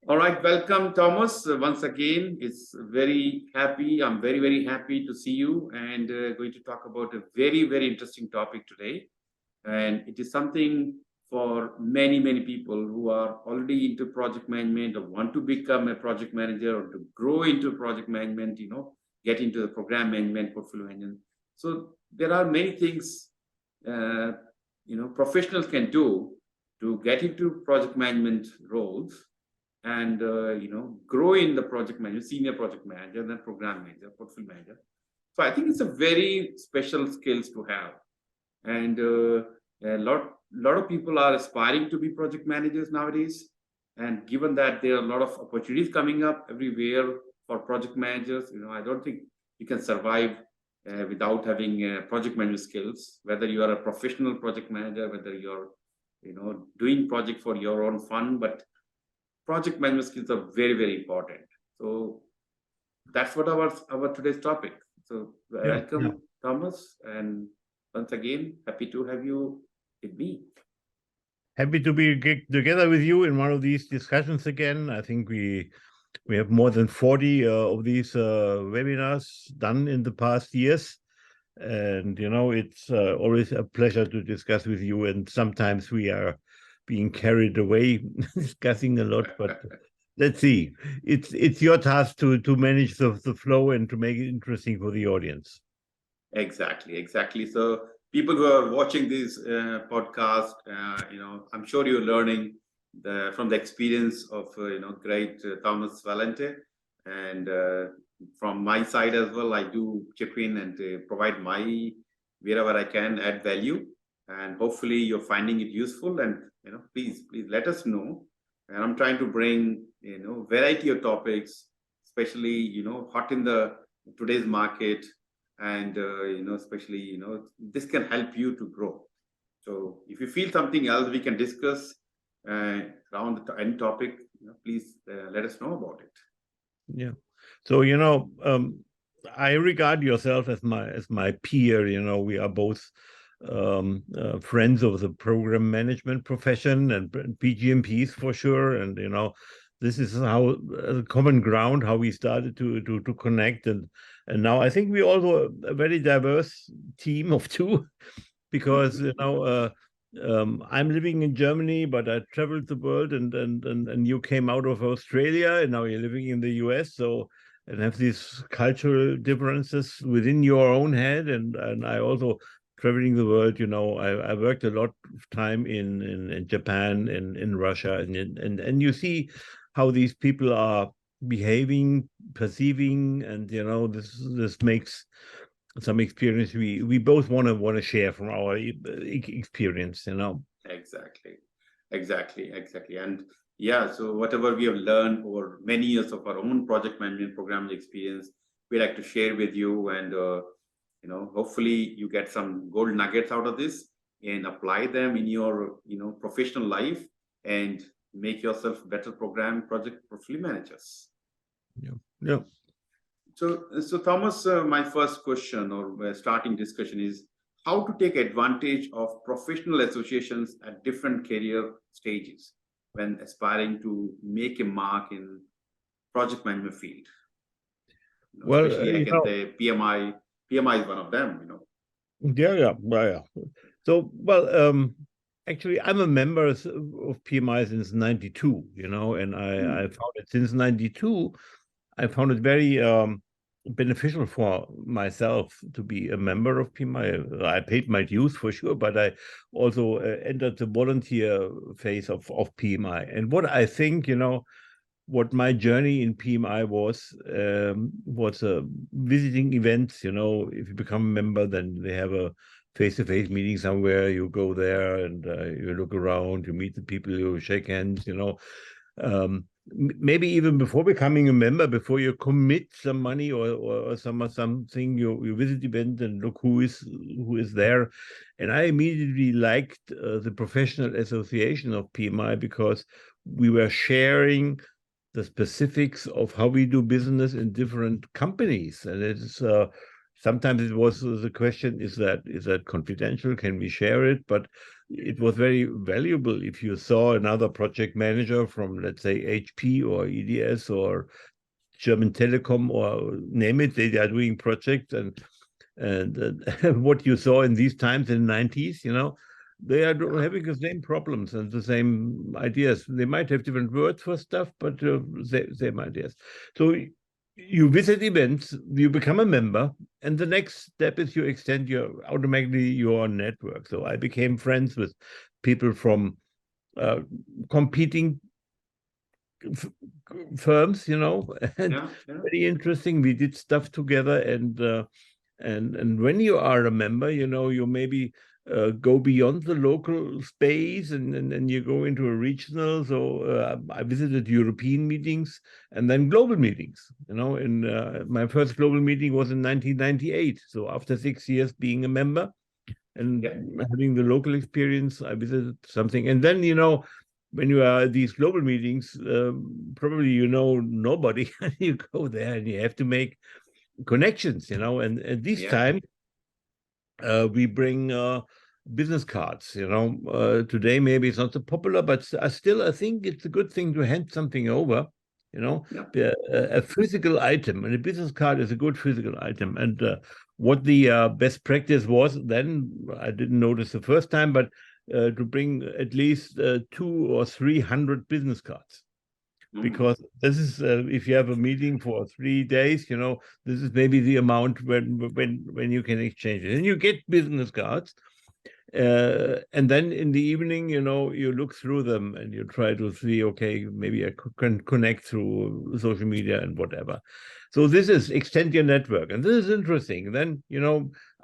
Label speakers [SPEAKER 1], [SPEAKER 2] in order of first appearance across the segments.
[SPEAKER 1] All right, welcome, Thomas. Once again, I'm very, very happy to see you and going to talk about a very, very interesting topic today. And it is something for many, many people who are already into project management or want to become a project manager or to grow into project management, get into the program management, portfolio management. So there are many things, uh, professionals can do to get into project management roles and grow in the project manager, senior project manager, then program manager, portfolio manager. So I think it's a very special skills to have, and a lot of people are aspiring to be project managers nowadays. And given that there are a lot of opportunities coming up everywhere for project managers, I don't think you can survive without having project management skills. Whether you are a professional project manager, whether you're doing project for your own fun, but project management skills are very, very important. So that's what our today's topic. So welcome, Thomas, and once again, happy to have you with me.
[SPEAKER 2] Happy to be together with you in one of these discussions again. I think we have more than 40 of these webinars done in the past years. And, it's always a pleasure to discuss with you. And sometimes we are being carried away discussing a lot, but let's see. It's your task to manage the flow and to make it interesting for the audience.
[SPEAKER 1] Exactly. So people who are watching this podcast, I'm sure you're learning from the experience of great Thomas Walenta, and from my side as well, I do chip in and provide my wherever I can add value, and hopefully you're finding it useful. And please let us know. And I'm trying to bring variety of topics, especially hot in the today's market, and especially this can help you to grow. So if you feel something else we can discuss around the end topic, please let us know about it.
[SPEAKER 2] Yeah. So I regard yourself as my peer. We are both friends of the program management profession and PgMPs for sure. And this is how common ground how we started to connect. And now I think we also a very diverse team of two, because I'm living in Germany, but I traveled the world, and you came out of Australia, and now you're living in the US. So, and have these cultural differences within your own head, and I also traveling the world. I worked a lot of time in Japan, in Russia, and you see how these people are behaving, perceiving, and this makes some experience we both want to share from our experience.
[SPEAKER 1] Exactly. And yeah, so whatever we have learned over many years of our own project management program experience, we like to share with you. And hopefully you get some gold nuggets out of this and apply them in your professional life and make yourself better program project portfolio managers.
[SPEAKER 2] Yeah.
[SPEAKER 1] So Thomas, my first question or starting discussion is how to take advantage of professional associations at different career stages when aspiring to make a mark in project management field.
[SPEAKER 2] Well,
[SPEAKER 1] especially I can say PMI is one of them.
[SPEAKER 2] Yeah. So, actually, I'm a member of PMI since '92. And I found it since '92. I found it very beneficial for myself to be a member of PMI. I paid my dues for sure, but I also entered the volunteer phase of PMI. And what I think, what my journey in PMI was visiting events. If you become a member, then they have a face-to-face meeting somewhere. You go there and you look around, you meet the people, you shake hands. Maybe even before becoming a member, before you commit some money or something, you visit event and look who is there. And I immediately liked the professional association of PMI, because we were sharing the specifics of how we do business in different companies. And it's sometimes it was the question, is that confidential? Can we share it? But it was very valuable if you saw another project manager from, let's say, HP or EDS or German Telecom or name it, they are doing projects, and what you saw in these times in the 90s, they are having the same problems and the same ideas. They might have different words for stuff, but same ideas. So you visit events, you become a member, and the next step is you extend automatically your network. So I became friends with people from competing firms, and very interesting. We did stuff together, and when you are a member, you maybe go beyond the local space and you go into a regional. So I visited European meetings and then global meetings. In my first global meeting was in 1998. So after 6 years being a member and having the local experience, I visited something. And then, when you are at these global meetings, probably nobody, and you go there and you have to make connections, and at this time we bring business cards. Today maybe it's not so popular, but still I think it's a good thing to hand something over, a physical item, and a business card is a good physical item. And what the best practice was then, I didn't notice the first time, but to bring at least 200 or 300 business cards. Because this is, if you have a meeting for 3 days, this is maybe the amount when you can exchange it. And you get business cards. And then in the evening, you look through them and you try to see, okay, maybe I can connect through social media and whatever. So this is extend your network. And this is interesting. Then,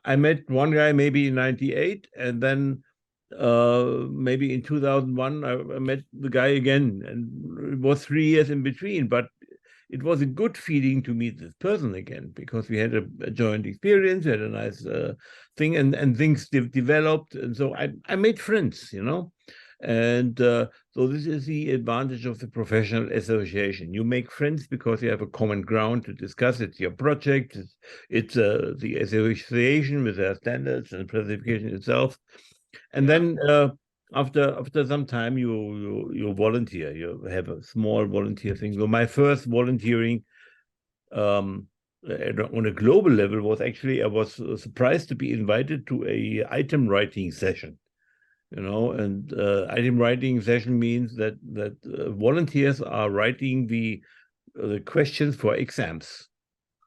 [SPEAKER 2] I met one guy maybe in 98, and then maybe in 2001, I met the guy again, and it was 3 years in between, but it was a good feeling to meet this person again, because we had a joint experience, we had a nice thing, and things developed. And so I made friends, and so this is the advantage of the professional association. You make friends because you have a common ground to discuss. It's your project, it's the association with their standards and classification itself. And then after some time, you volunteer. You have a small volunteer thing. So my first volunteering on a global level was actually, I was surprised to be invited to a item writing session. And item writing session means that volunteers are writing the questions for exams.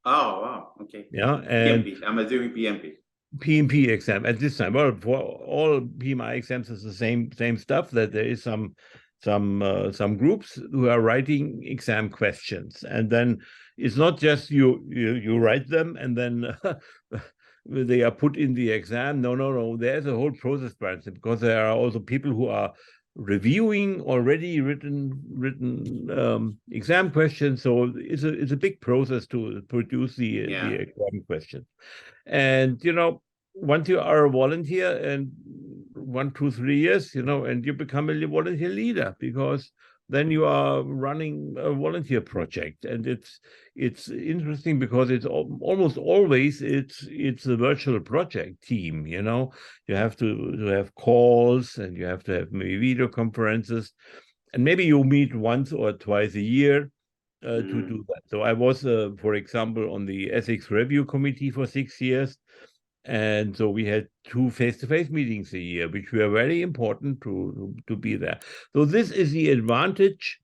[SPEAKER 1] Oh, wow. Okay.
[SPEAKER 2] Yeah. And
[SPEAKER 1] PMP. I'm assuming PMP.
[SPEAKER 2] PMP exam at this time. Well, for all PMI exams, is the same stuff. That there is some groups who are writing exam questions, and then it's not just you write them and then they are put in the exam. No. There's a whole process behind it, because there are also people who are reviewing already written exam questions. So it's a big process to produce the exam question. And once you are a volunteer, and 1, 2, 3 years, and you become a volunteer leader, because then you are running a volunteer project. And it's interesting because it's almost always it's a virtual project team. You have to have calls, and you have to have maybe video conferences, and maybe you meet once or twice a year to do that. So I was, for example, on the ethics review committee for 6 years. And so we had 2 face-to-face meetings a year, which were very important to be there. So this is the advantage,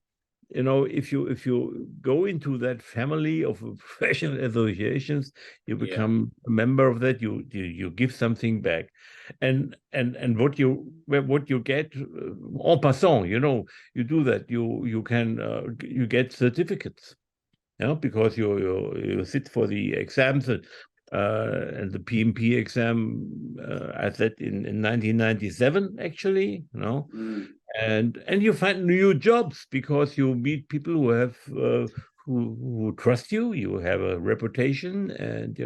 [SPEAKER 2] if you go into that family of professional associations, you become a member of that. You give something back, and what you get en passant, you do that. You get certificates, because you sit for the exams. And the PMP exam, I said in 1997, actually, and you find new jobs, because you meet people who have who trust you. You have a reputation, and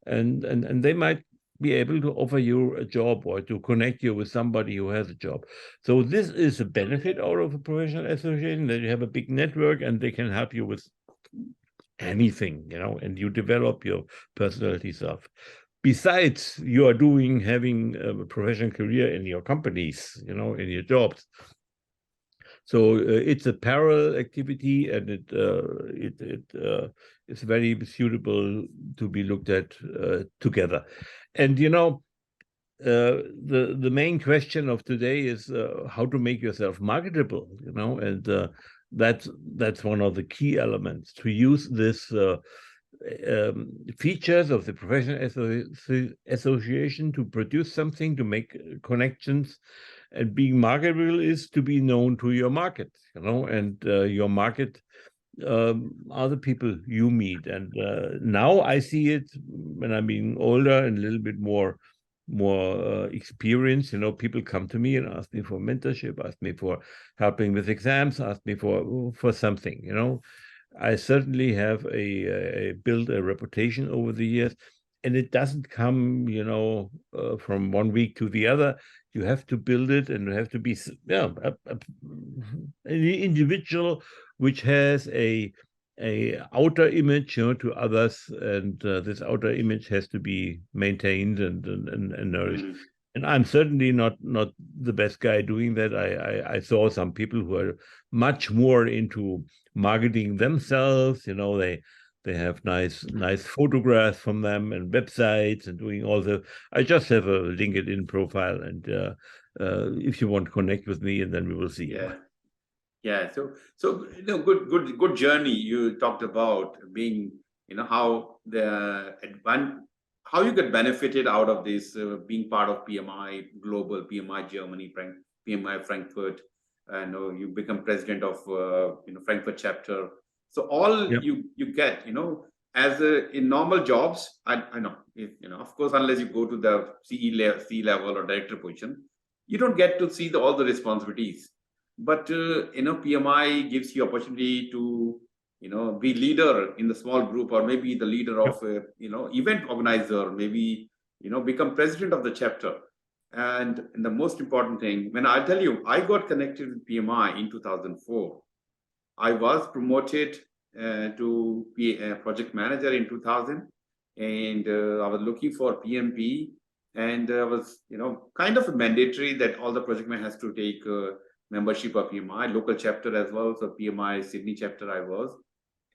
[SPEAKER 2] and they might be able to offer you a job or to connect you with somebody who has a job. So this is a benefit out of a professional association, that you have a big network and they can help you with anything, and you develop your personality self. besides you are having a professional career in your companies, in your jobs. So it's a parallel activity, and it's very suitable to be looked at together. And the main question of today is how to make yourself marketable, and that's one of the key elements, to use this features of the professional association to produce something, to make connections. And being marketable is to be known to your market, and your market are the people you meet. And now I see it when I'm being older and a little bit more experienced. People come to me and ask me for mentorship, ask me for helping with exams, ask me for something. I certainly have built a reputation over the years, and it doesn't come, from one week to the other. You have to build it, and you have to be, an individual which has a outer image, to others, and this outer image has to be maintained and nourished.
[SPEAKER 1] Mm.
[SPEAKER 2] And I'm certainly not the best guy doing that. I saw some people who are much more into marketing themselves. They have nice photographs from them and websites and doing all the. I just have a LinkedIn profile, and if you want to connect with me, and then we will see.
[SPEAKER 1] Yeah. So good journey you talked about, being how how you get benefited out of this, being part of PMI Global, PMI Germany, PMI Frankfurt, and you become president of Frankfurt chapter. So all you get, as in normal jobs, I know, of course, unless you go to the C level or director position, you don't get to see all the responsibilities. But PMI gives you opportunity to be leader in the small group, or maybe the leader of event organizer, maybe become president of the chapter. And the most important thing, when I tell you, I got connected with PMI in 2004. I was promoted to be a project manager in 2000, and I was looking for PMP, and was kind of mandatory that all the project man has to take membership of PMI local chapter as well. So PMI Sydney chapter I was,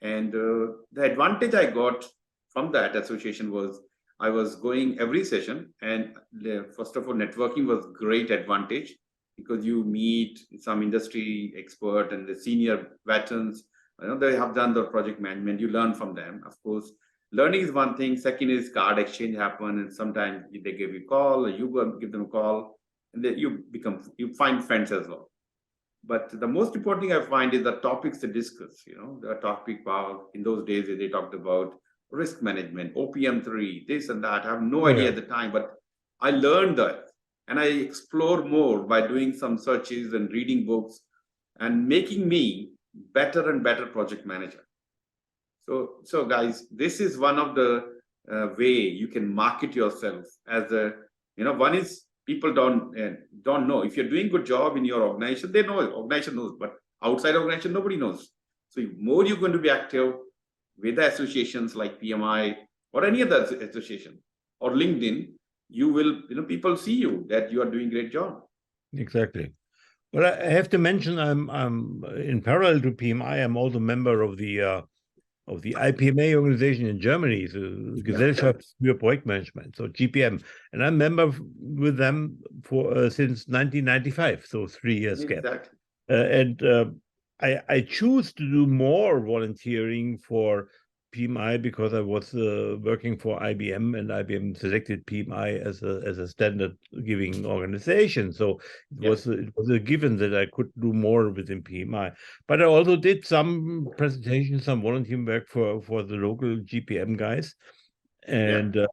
[SPEAKER 1] and the advantage I got from that association was I was going every session, and first of all, networking was great advantage, because you meet some industry expert and the senior veterans. They have done the project management. You learn from them. Of course, learning is one thing. Second is card exchange happen, and sometimes they give you a call, or you go give them a call, and then you find friends as well. But the most important thing I find is the topics to discuss. The topic about, in those days they talked about risk management, OPM3, this and that. I have no idea at the time, but I learned that, and I explored more by doing some searches and reading books, and making me better and better project manager. So guys, this is one of the way you can market yourself as a, one is, people don't know. If you're doing good job in your organization, they know, organization knows, but outside organization, nobody knows. So more you're going to be active with the associations like PMI or any other association or LinkedIn, you will, people see you that you are doing great job.
[SPEAKER 2] Exactly. Well, I have to mention, I'm in parallel to PMI, I'm also a member of the IPMA organization in Germany, the Gesellschaft für Projektmanagement, so GPM, and I'm a member with them for since 1995, so 3 years gap. And I choose to do more volunteering for PMI because I was working for IBM, and IBM selected PMI as a standard giving organization. So it was a given that I could do more within PMI. But I also did some presentations, some volunteer work for the local GPM guys. And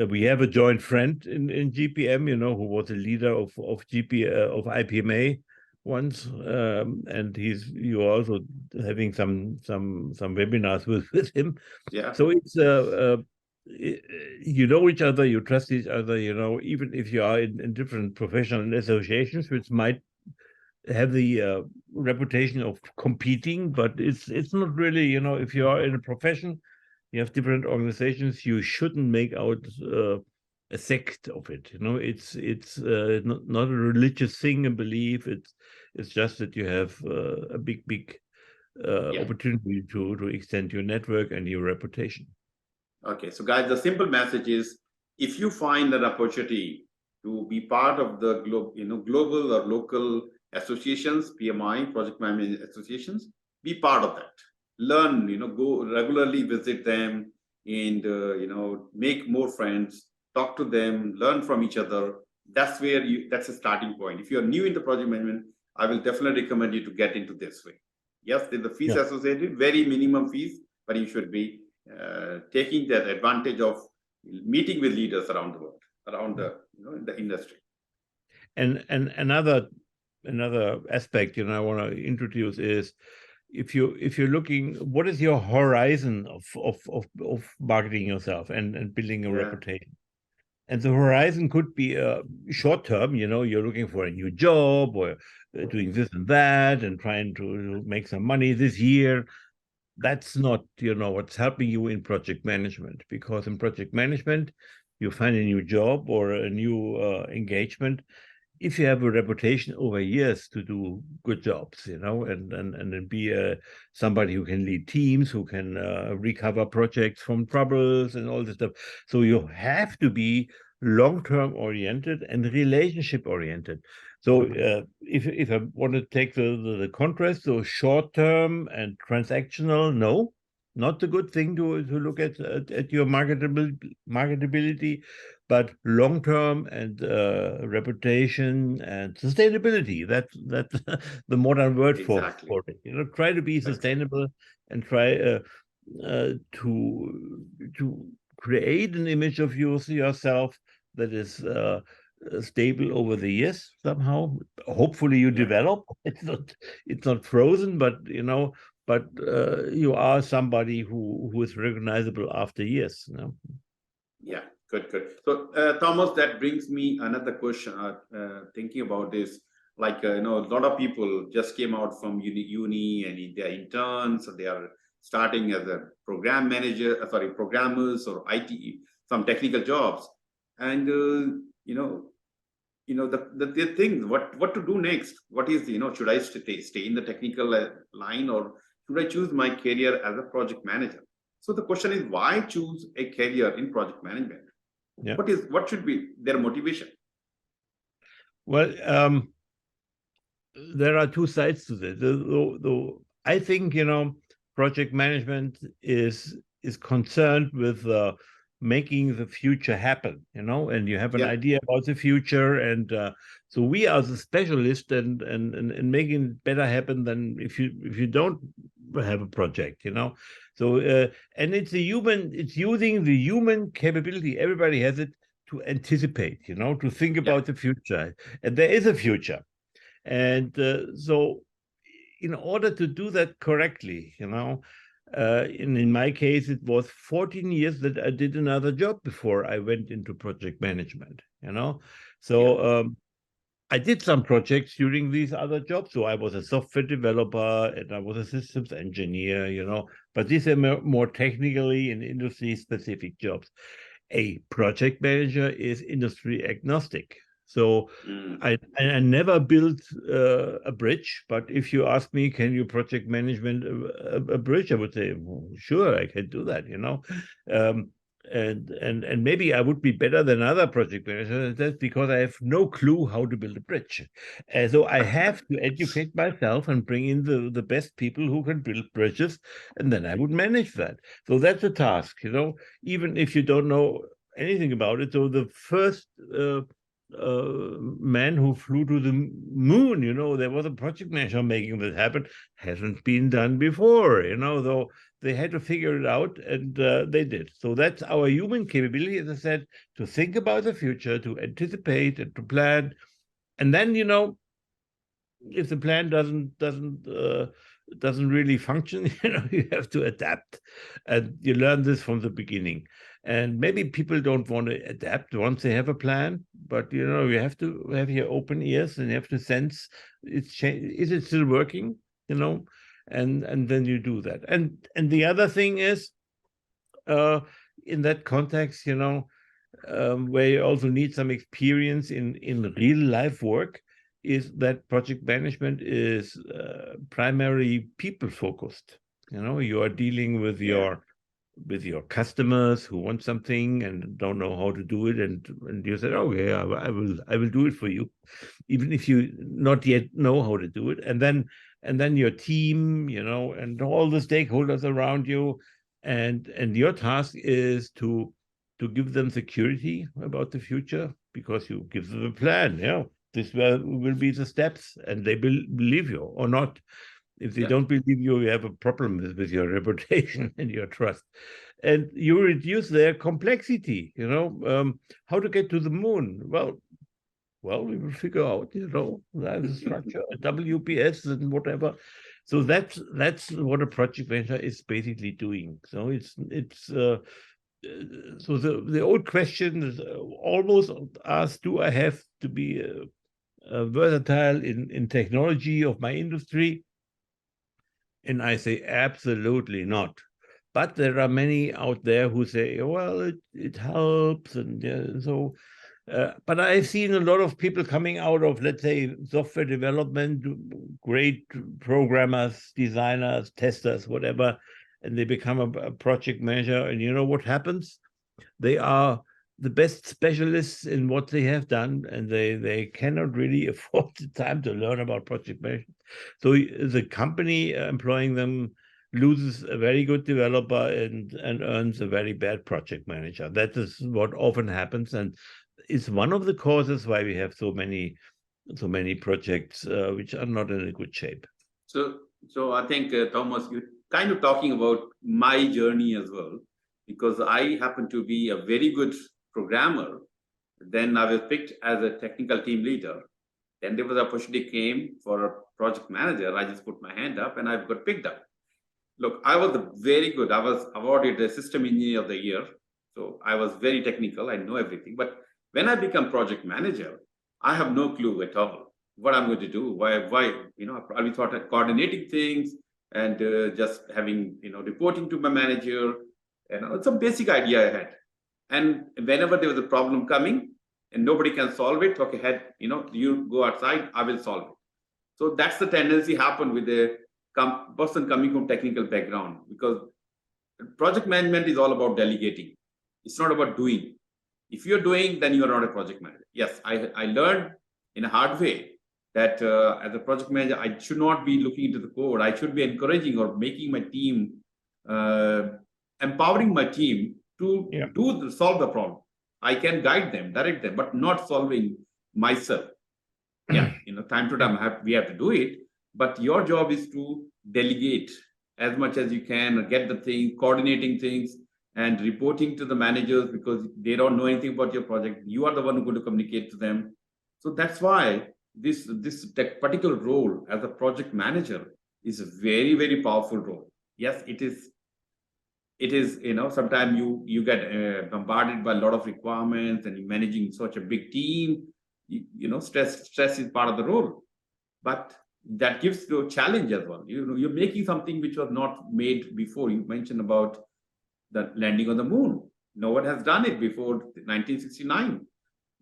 [SPEAKER 2] we have a joint friend in GPM, who was a leader of IPMA once, and you're also having some webinars with him. So it's you know each other, you trust each other, even if you are in different professional associations, which might have the reputation of competing, but it's not really, if you are in a profession, you have different organizations, you shouldn't make out a sect of it. It's not a religious thing and belief. It's just that you have a big
[SPEAKER 1] Yeah.
[SPEAKER 2] opportunity to extend your network and your reputation.
[SPEAKER 1] Okay, so guys, the simple message is, if you find an opportunity to be part of the global or local associations, PMI, project management associations, be part of that. Learn, go regularly visit them, and make more friends, talk to them, learn from each other. That's a starting point. If you're new into project management, I will definitely recommend you to get into this way. Yes, there's the fees associated, very minimum fees, but you should be taking that advantage of meeting with leaders around the world, around in the industry.
[SPEAKER 2] And another aspect I want to introduce is, if you're looking, what is your horizon of marketing yourself and building a reputation? And the horizon could be short term, you're looking for a new job, or doing this and that and trying to make some money this year. That's not what's helping you in project management, because in project management you find a new job or a new engagement if you have a reputation over years to do good jobs, and be somebody who can lead teams, who can recover projects from troubles and all this stuff. So you have to be long-term oriented and relationship oriented. So if I want to take the contrast, so short-term and transactional, no, not a good thing to look at your marketability, but long-term and reputation and sustainability. That's the modern word
[SPEAKER 1] Exactly.
[SPEAKER 2] for it. Try to be sustainable and try to create an image of yourself that is stable over the years somehow. Hopefully you develop. It's not frozen, but you are somebody who is recognizable after years.
[SPEAKER 1] Yeah, good. So Thomas, that brings me another question. Thinking about this, like a lot of people just came out from uni and they're interns, so they are starting as a program manager, programmers or IT, some technical jobs, and the thing, what to do next? What is, should I stay in the technical line, or should I choose my career as a project manager? So the question is, why choose a career in project management?
[SPEAKER 2] Yeah.
[SPEAKER 1] What should be their motivation?
[SPEAKER 2] Well, there are two sides to this. I think project management is concerned with making the future happen, and you have an idea about the future, and so we are the specialist and making it better happen than if you don't have a project, So and it's using the human capability. Everybody has it, to anticipate, to think about the future, and there is a future. And so in order to do that correctly, in my case, it was 14 years that I did another job before I went into project management, So I did some projects during these other jobs. So I was a software developer and I was a systems engineer, but these are more technically and industry specific jobs. A project manager is industry agnostic. So I never built a bridge, but if you ask me, can you project management a bridge? I would say, well, sure, I can do that, and maybe I would be better than other project managers. That's because I have no clue how to build a bridge. So I have to educate myself and bring in the best people who can build bridges, and then I would manage that. So that's a task, even if you don't know anything about it. So the first man who flew to the moon, there was a project manager making that happen. Hasn't been done before, though they had to figure it out, and they did. So that's our human capability, as I said, to think about the future, to anticipate and to plan. And then, if the plan doesn't really function, you have to adapt, and you learn this from the beginning. And maybe people don't want to adapt once they have a plan, but you have to have your open ears and you have to sense is it still working, and then you do that. And the other thing is, in that context, where you also need some experience in real life work, is that project management is primarily people focused. You are dealing with your customers who want something and don't know how to do it, and you said, okay, I will do it for you, even if you not yet know how to do it. And then your team, and all the stakeholders around you, and your task is to give them security about the future, because you give them a plan. This will be the steps, and they believe you or not. If they don't believe you, you have a problem with your reputation and your trust. And you reduce their complexity, how to get to the moon. Well, we will figure out, the structure, WPS and whatever. So that's what a project manager is basically doing. So so the old question is almost asked, do I have to be versatile in technology of my industry? And I say, absolutely not. But there are many out there who say, well, it helps. And so, but I've seen a lot of people coming out of, let's say, software development, great programmers, designers, testers, whatever, and they become a project manager. And you know what happens? They are the best specialists in what they have done, and they cannot really afford the time to learn about project management. So the company employing them loses a very good developer and earns a very bad project manager. That is what often happens, and it's one of the causes why we have so many projects which are not in a good shape.
[SPEAKER 1] So I think, Thomas, you're kind of talking about my journey as well, because I happen to be a very good programmer. Then I was picked as a technical team leader. Then there was an opportunity came for a project manager. I just put my hand up and I got picked up. Look, I was very good. I was awarded the system engineer of the year. So I was very technical. I know everything. But when I become project manager, I have no clue at all what I'm going to do. Why, I'll be thought of coordinating things and just having, reporting to my manager. And some basic idea I had. And whenever there was a problem coming and nobody can solve it, okay, you go outside, I will solve it. So that's the tendency happen with a person coming from technical background, because project management is all about delegating. It's not about doing. If you're doing, then you are not a project manager. Yes, I learned in a hard way that as a project manager, I should not be looking into the code. I should be encouraging or making my team, empowering my team to solve the problem. I can guide them, direct them, but not solving myself. Time to time we have to do it, but your job is to delegate as much as you can, get the thing, coordinating things and reporting to the managers, because they don't know anything about your project. You are the one who's going to communicate to them. So that's why this particular role as a project manager is a very, very powerful role. Yes, it is, sometimes you get bombarded by a lot of requirements and you're managing such a big team. Stress is part of the role, but that gives you a challenge as well. You're making something which was not made before. You mentioned about the landing on the moon. No one has done it before 1969,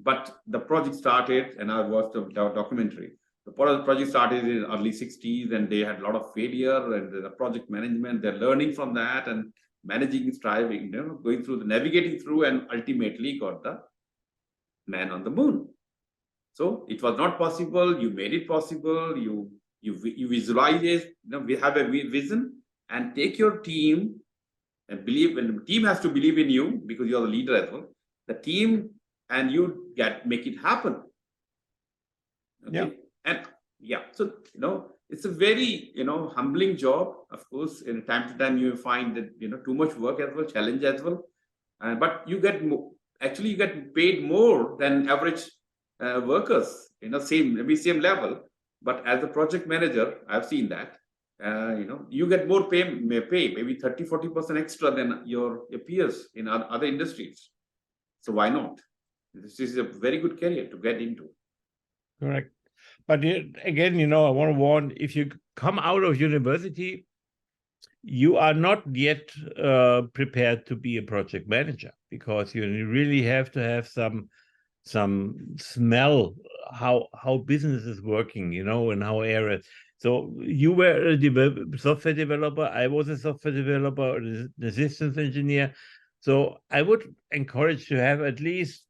[SPEAKER 1] but the project started, and I watched the documentary. The project started in the early 60s, and they had a lot of failure, and the project management, they're learning from that and managing, striving, going through navigating through, and ultimately got the man on the moon. So it was not possible. You made it possible. You visualize it. We have a vision, and take your team and believe. And the team has to believe in you, because you're the leader as well. The team and you make it happen. Okay? So it's a very humbling job. Of course, in time to time you find that too much work as well, challenge as well. But you get you get paid more than average workers, same level. But as a project manager, I've seen that you get more pay, maybe 30-40% extra than your peers in other industries. So why not? This is a very good career to get into.
[SPEAKER 2] Correct. But again, I want to warn, if you come out of university, you are not yet prepared to be a project manager. because you really have to have some smell how business is working, and how areas. So you were a software developer. I was a software developer, a systems engineer. So I would encourage to have at least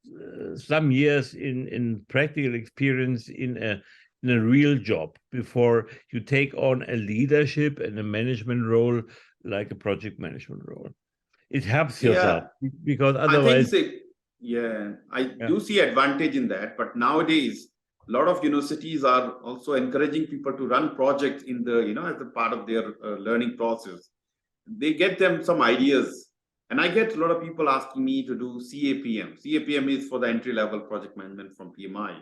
[SPEAKER 2] some years in practical experience in a real job before you take on a leadership and a management role like a project management role. It helps yourself,
[SPEAKER 1] Yeah,
[SPEAKER 2] because
[SPEAKER 1] I think
[SPEAKER 2] otherwise,
[SPEAKER 1] yeah, I
[SPEAKER 2] yeah,
[SPEAKER 1] do see advantage in that. But nowadays, a lot of universities are also encouraging people to run projects in the, as a part of their learning process. They get them some ideas. And I get a lot of people asking me to do CAPM. CAPM is for the entry level project management from PMI.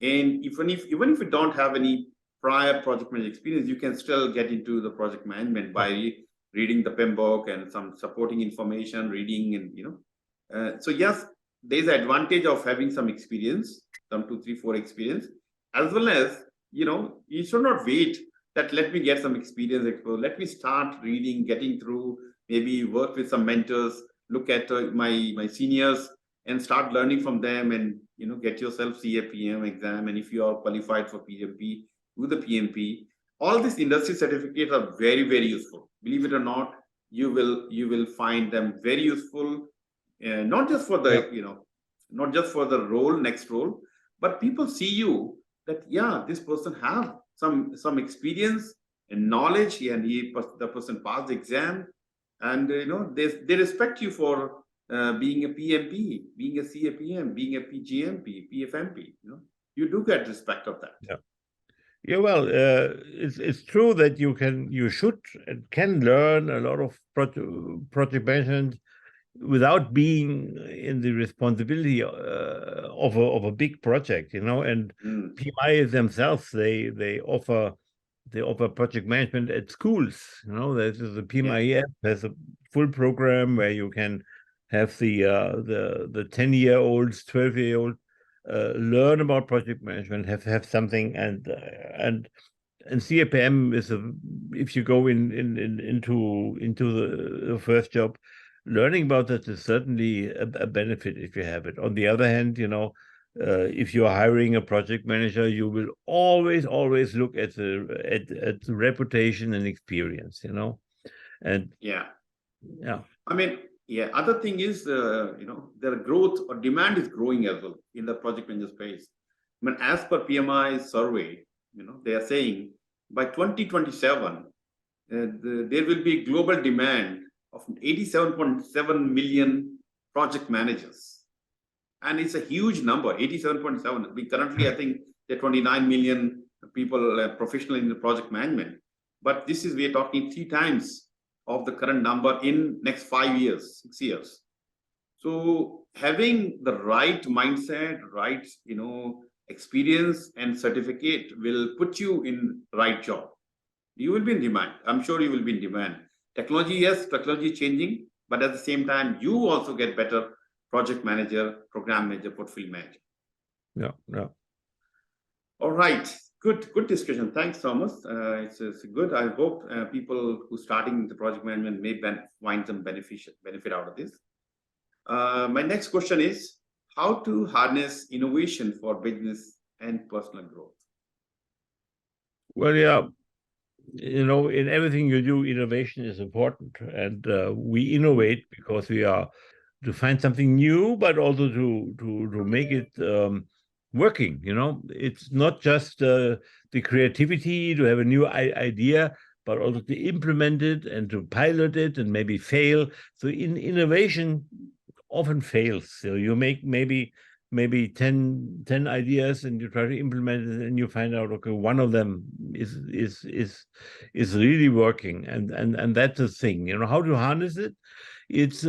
[SPEAKER 1] And even if you don't have any prior project management experience, you can still get into the project management
[SPEAKER 2] yeah,
[SPEAKER 1] by reading the PEM book and some supporting information, reading, and so yes, there's an advantage of having some experience, some 2, 3, 4 experience, as well as you should not wait that let me get some experience. Let me start reading, getting through, maybe work with some mentors, look at my seniors, and start learning from them, and get yourself CAPM exam. And if you are qualified for PgMP, do the PMP. All these industry certificates are very, very useful. Believe it or not, you will find them very useful, not just for
[SPEAKER 2] yeah.
[SPEAKER 1] the not just for the role, next role, but people see you that yeah, this person have some experience and knowledge, and the person passed the exam, and they respect you for being a PMP, being a CAPM, being a PGMP, PfMP. You do get respect of that.
[SPEAKER 2] Yeah. Yeah, well, it's true that you should and can learn a lot of project management without being in the responsibility of a big project, And
[SPEAKER 1] Mm,
[SPEAKER 2] PMI themselves, they offer project management at schools. There's the
[SPEAKER 1] yeah,
[SPEAKER 2] PMI app has a full program where you can have the 10-year-olds, 12-year-old learn about project management, have something, and CAPM is if you go into the first job, learning about that is certainly a benefit if you have it. On the other hand, if you're hiring a project manager, you will always look at the reputation and experience, and
[SPEAKER 1] yeah.
[SPEAKER 2] yeah,
[SPEAKER 1] I mean, yeah. Other thing is, their growth or demand is growing as well in the project manager space. I mean, as per PMI survey, they are saying by 2027, there will be global demand of 87.7 million project managers, and it's a huge number. 87.7. We currently, I think, there are 29 million people professional in the project management, but this is, we are talking 3 times of the current number in next 5 years, 6 years. So having the right mindset, right experience and certificate will put you in right job. You will be in demand. I'm sure you will be in demand. Technology, yes, technology is changing, but at the same time, you also get better project manager, program manager, portfolio manager.
[SPEAKER 2] yeah, yeah.
[SPEAKER 1] All right. Good discussion. Thanks, Thomas. It's good. I hope people who starting the project management may find some benefit out of this. My next question is how to harness innovation for business and personal growth.
[SPEAKER 2] Well, yeah, in everything you do, innovation is important, and we innovate because we are to find something new, but also to make it working. It's not just the creativity to have a new idea, but also to implement it and to pilot it and maybe fail. So innovation often fails. So you make maybe 10 ideas and you try to implement it, and you find out, okay, one of them is really working, and that's the thing. How to harness it. It's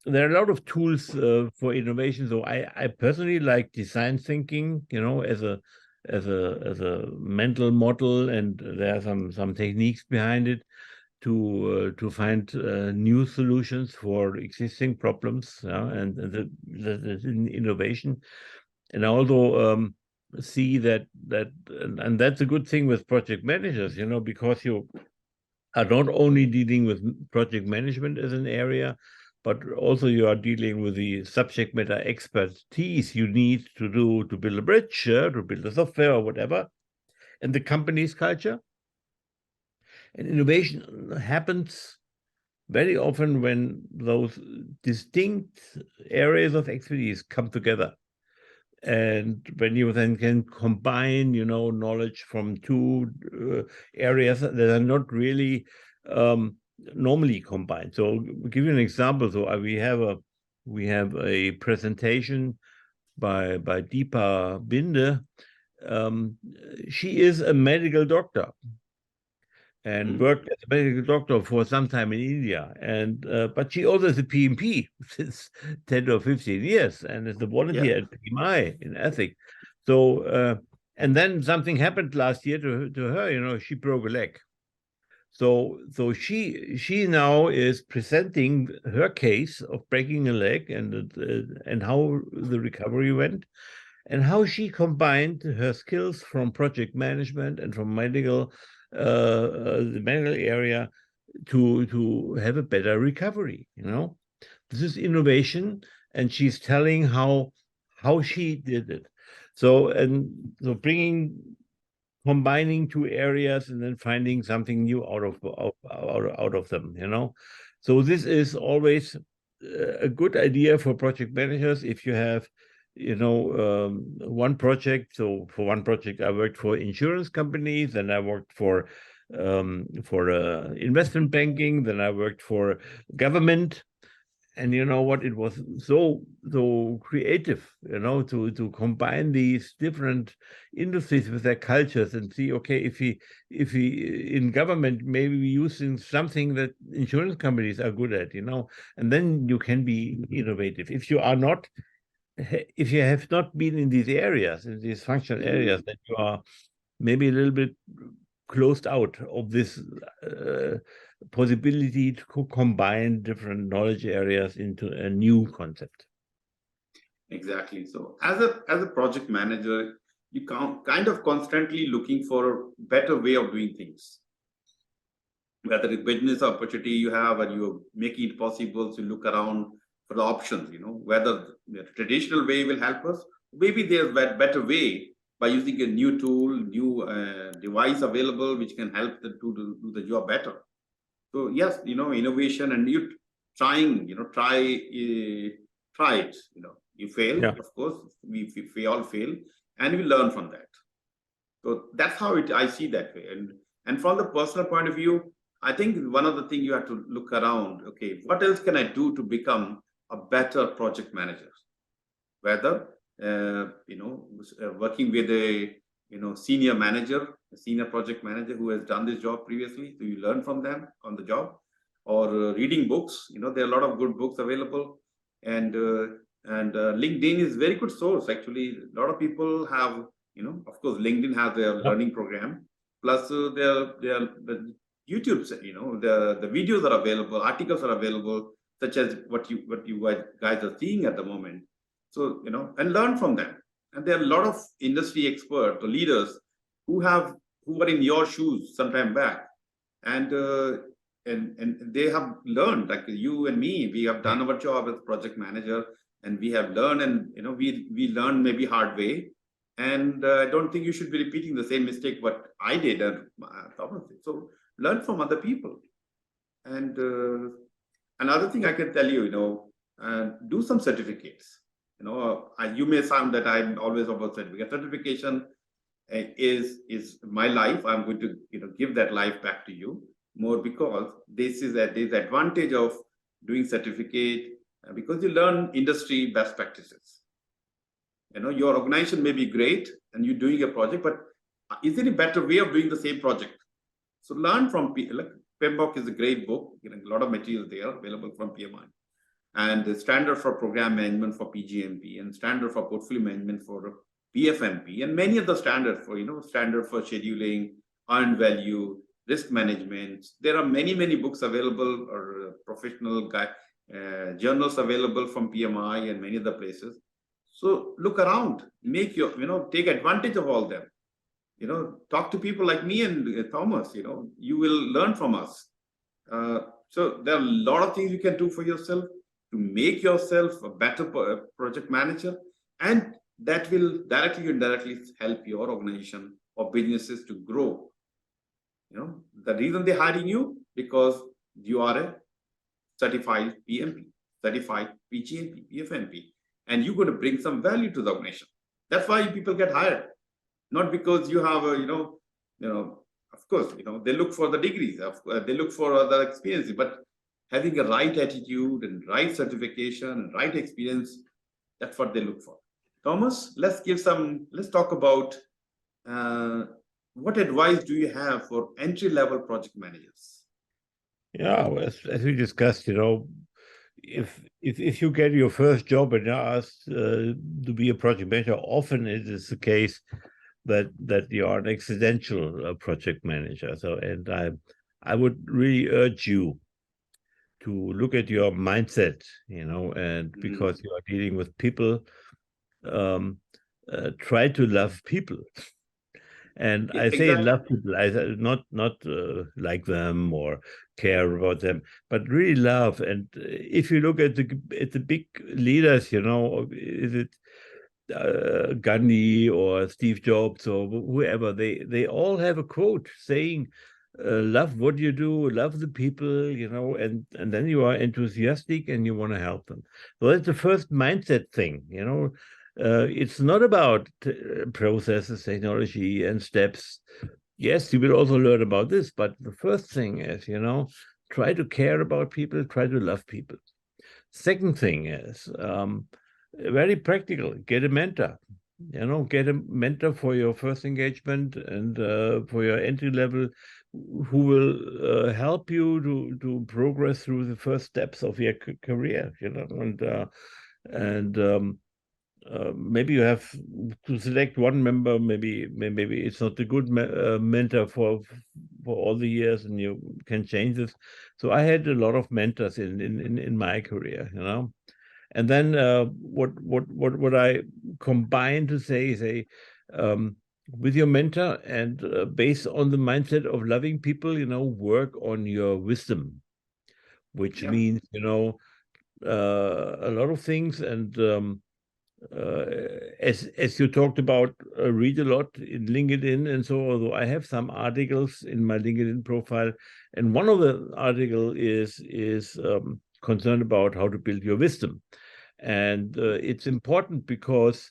[SPEAKER 2] there are a lot of tools for innovation. So I personally like design thinking, as a mental model, and there are some techniques behind it to find new solutions for existing problems, and the innovation. And I also see that and that's a good thing with project managers, because you are not only dealing with project management as an area, but also you are dealing with the subject matter expertise you need to build a bridge, to build a software or whatever, and the company's culture. And innovation happens very often when those distinct areas of expertise come together. And when you then can combine, knowledge from two areas that are not really normally combined. So I'll give you an example. So we have a presentation by Deepa Binde. She is a medical doctor and worked as a medical doctor for some time in India. And but she also is a PMP since 10 or 15 years and is a volunteer at PMI in ethics. So and then something happened last year to her, she broke a leg. So she now is presenting her case of breaking a leg and how the recovery went, and how she combined her skills from project management and from the medical area to have a better recovery. This is innovation, and she's telling how she did it. So combining two areas and then finding something new out of them. So this is always a good idea for project managers. If you have one project. So for one project, I worked for insurance companies, then I worked for investment banking, then I worked for government. And you know what? It was so creative, to combine these different industries with their cultures and see, okay, if we in government maybe using something that insurance companies are good at, and then you can be innovative. If you have not been in these areas, in these functional areas, then you are maybe a little bit closed out of this possibility to combine different knowledge areas into a new concept.
[SPEAKER 1] Exactly. So as a project manager, you kind of constantly looking for a better way of doing things. Whether it's business opportunity you have and you're making it possible to look around for the options, whether the traditional way will help us, maybe there's a better way by using a new tool, new device available, which can help to do the job better. So yes, innovation, and you trying, try it. You fail, of course. We all fail, and we learn from that. So that's how I see that way. And from the personal point of view, I think one of the things you have to look around. Okay, what else can I do to become a better project manager? Whether working with a senior manager, a senior project manager who has done this job previously, so you learn from them on the job, or reading books. There are a lot of good books available, and LinkedIn is very good source. Actually, a lot of people have, of course, LinkedIn has their learning program, plus the YouTube, the videos are available, articles are available, such as what you guys are seeing at the moment. So, and learn from them. And there are a lot of industry experts or leaders who were in your shoes some time back, and they have learned, like you and me. We have done our job as project manager, and we have learned, and we learned maybe hard way. And I don't think you should be repeating the same mistake what I did. So learn from other people. And another thing I can tell you, do some certificates. You may sound that I'm always about certificate. Certification is my life. I'm going to give that life back to you more, because there's advantage of doing certificate, because you learn industry best practices. Your organization may be great and you're doing a project, but is there a better way of doing the same project? So learn from like PMBOK is a great book. A lot of material there available from PMI. And the standard for program management for PgMP, and standard for portfolio management for PfMP, and many of the standards for, standard for scheduling, earned value, risk management. There are many books available, or professional journals available from PMI and many other places. So look around, make take advantage of all them. Talk to people like me and Thomas. You will learn from us. So there are a lot of things you can do for yourself. to make yourself a better project manager, and that will directly or indirectly help your organization or businesses to grow. The reason they're hiring you because you are a certified PMP, certified PgMP, PfMP, and you're going to bring some value to the organization. That's why people get hired, not because you have a, of course, they look for the degrees, they look for other experiences, but having a right attitude and right certification and right experience, that's what they look for. Thomas, let's talk about what advice do you have for entry-level project managers?
[SPEAKER 2] Yeah, as we discussed, if you get your first job and you're asked to be a project manager, often it is the case that you are an accidental project manager. So, and I would really urge you to look at your mindset, and because you are dealing with people, try to love people. And I say love people, not like them or care about them, but really love. And if you look at the big leaders, is it Gandhi or Steve Jobs or whoever, they all have a quote saying, love what you do, love the people, and then you are enthusiastic and you want to help them. So that's the first mindset thing, it's not about processes, technology, and steps. Yes, you will also learn about this, but the first thing is, try to care about people, try to love people. Second thing is very practical. Get a mentor. Get a mentor for your first engagement and for your entry level, who will help you to progress through the first steps of your career. Maybe you have to select one member. Maybe it's not a good mentor for all the years, and you can change this. So I had a lot of mentors in my career, And then what I combine to say with your mentor and based on the mindset of loving people, work on your wisdom, which means a lot of things. And as you talked about, read a lot in LinkedIn and so. Although I have some articles in my LinkedIn profile, and one of the article is concerned about how to build your wisdom. And it's important because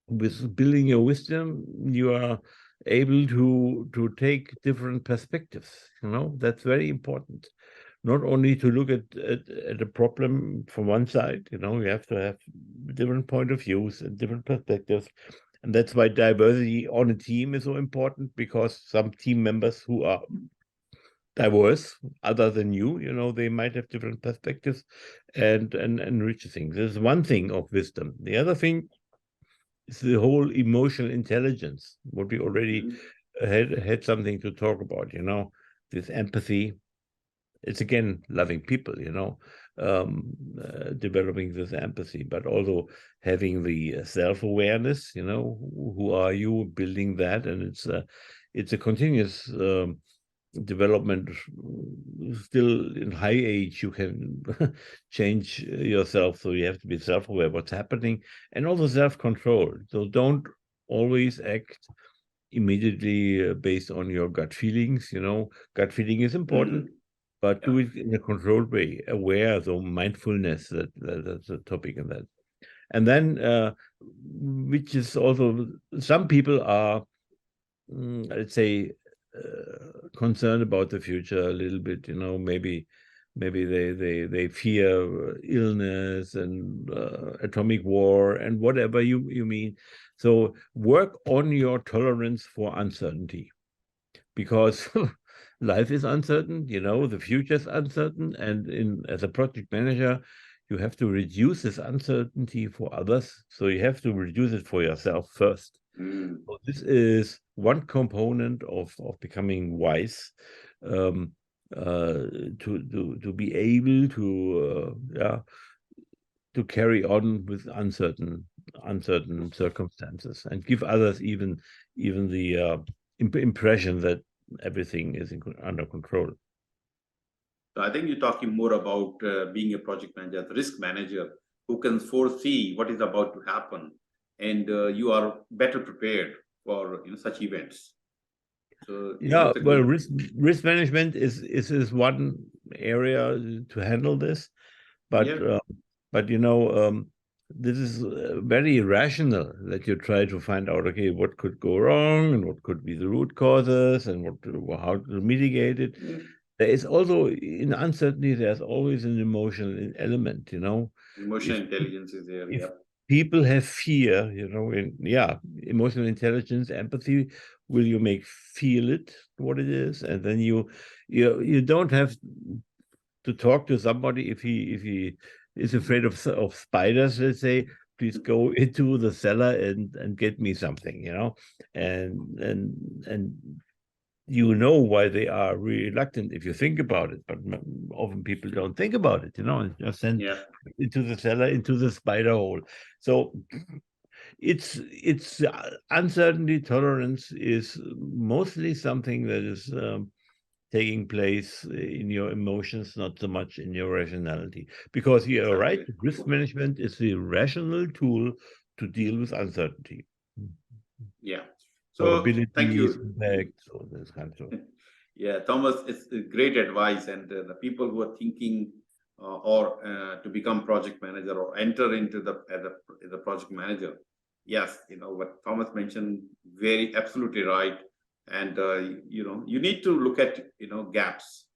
[SPEAKER 2] with building your wisdom, you are able to take different perspectives. That's very important. Not only to look at a problem from one side, you have to have different point of views and different perspectives. And that's why diversity on a team is so important, because some team members who are diverse other than you, they might have different perspectives and enrich things. There's one thing of wisdom. The other thing is the whole emotional intelligence, what we already had something to talk about, this empathy. It's again loving people, developing this empathy, but also having the self-awareness, who are you, building that. And it's a continuous development. Still in high age, you can change yourself, so you have to be self-aware what's happening, and also self-control. So don't always act immediately based on your gut feelings. Gut feeling is important, but do it in a controlled way, aware. So mindfulness, that's a topic in that. And then which is also, some people are let's say concerned about the future a little bit, maybe they fear illness and atomic war and whatever you mean. So work on your tolerance for uncertainty, because life is uncertain, the future is uncertain, and as a project manager, you have to reduce this uncertainty for others. So you have to reduce it for yourself first. So this is one component of becoming wise, to be able to carry on with uncertain circumstances, and give others even the impression that everything is under control.
[SPEAKER 1] So I think you're talking more about being a project manager, the risk manager, who can foresee what is about to happen, and you are better prepared for such events. So
[SPEAKER 2] Yeah,
[SPEAKER 1] it's a
[SPEAKER 2] well,
[SPEAKER 1] good.
[SPEAKER 2] risk management is one area to handle this, but
[SPEAKER 1] Yeah,
[SPEAKER 2] this is very irrational that you try to find out, okay, what could go wrong and what could be the root causes and how to mitigate it.
[SPEAKER 1] yeah.
[SPEAKER 2] There is also, in uncertainty, there's always an emotional element,
[SPEAKER 1] Emotional
[SPEAKER 2] If
[SPEAKER 1] intelligence is there.
[SPEAKER 2] if
[SPEAKER 1] Yeah,
[SPEAKER 2] people have fear, emotional intelligence, empathy, will you make feel it what it is, and then you don't have to talk to somebody if he is afraid of spiders, let's say, please go into the cellar and get me something, and why they are reluctant if you think about it, but often people don't think about it, and just send
[SPEAKER 1] yeah,
[SPEAKER 2] into the cellar, into the spider hole. So it's uncertainty tolerance is mostly something that is taking place in your emotions, not so much in your rationality. Because you're right,
[SPEAKER 1] exactly.
[SPEAKER 2] risk management is the rational tool to deal with uncertainty.
[SPEAKER 1] Yeah. So thank
[SPEAKER 2] Probabilities,
[SPEAKER 1] you.
[SPEAKER 2] impacts, all this kind of stuff.
[SPEAKER 1] Yeah, Thomas, it's a great advice, and the people who are thinking or to become project manager or enter into as a project manager, yes, what Thomas mentioned, very absolutely right, and you need to look at gaps.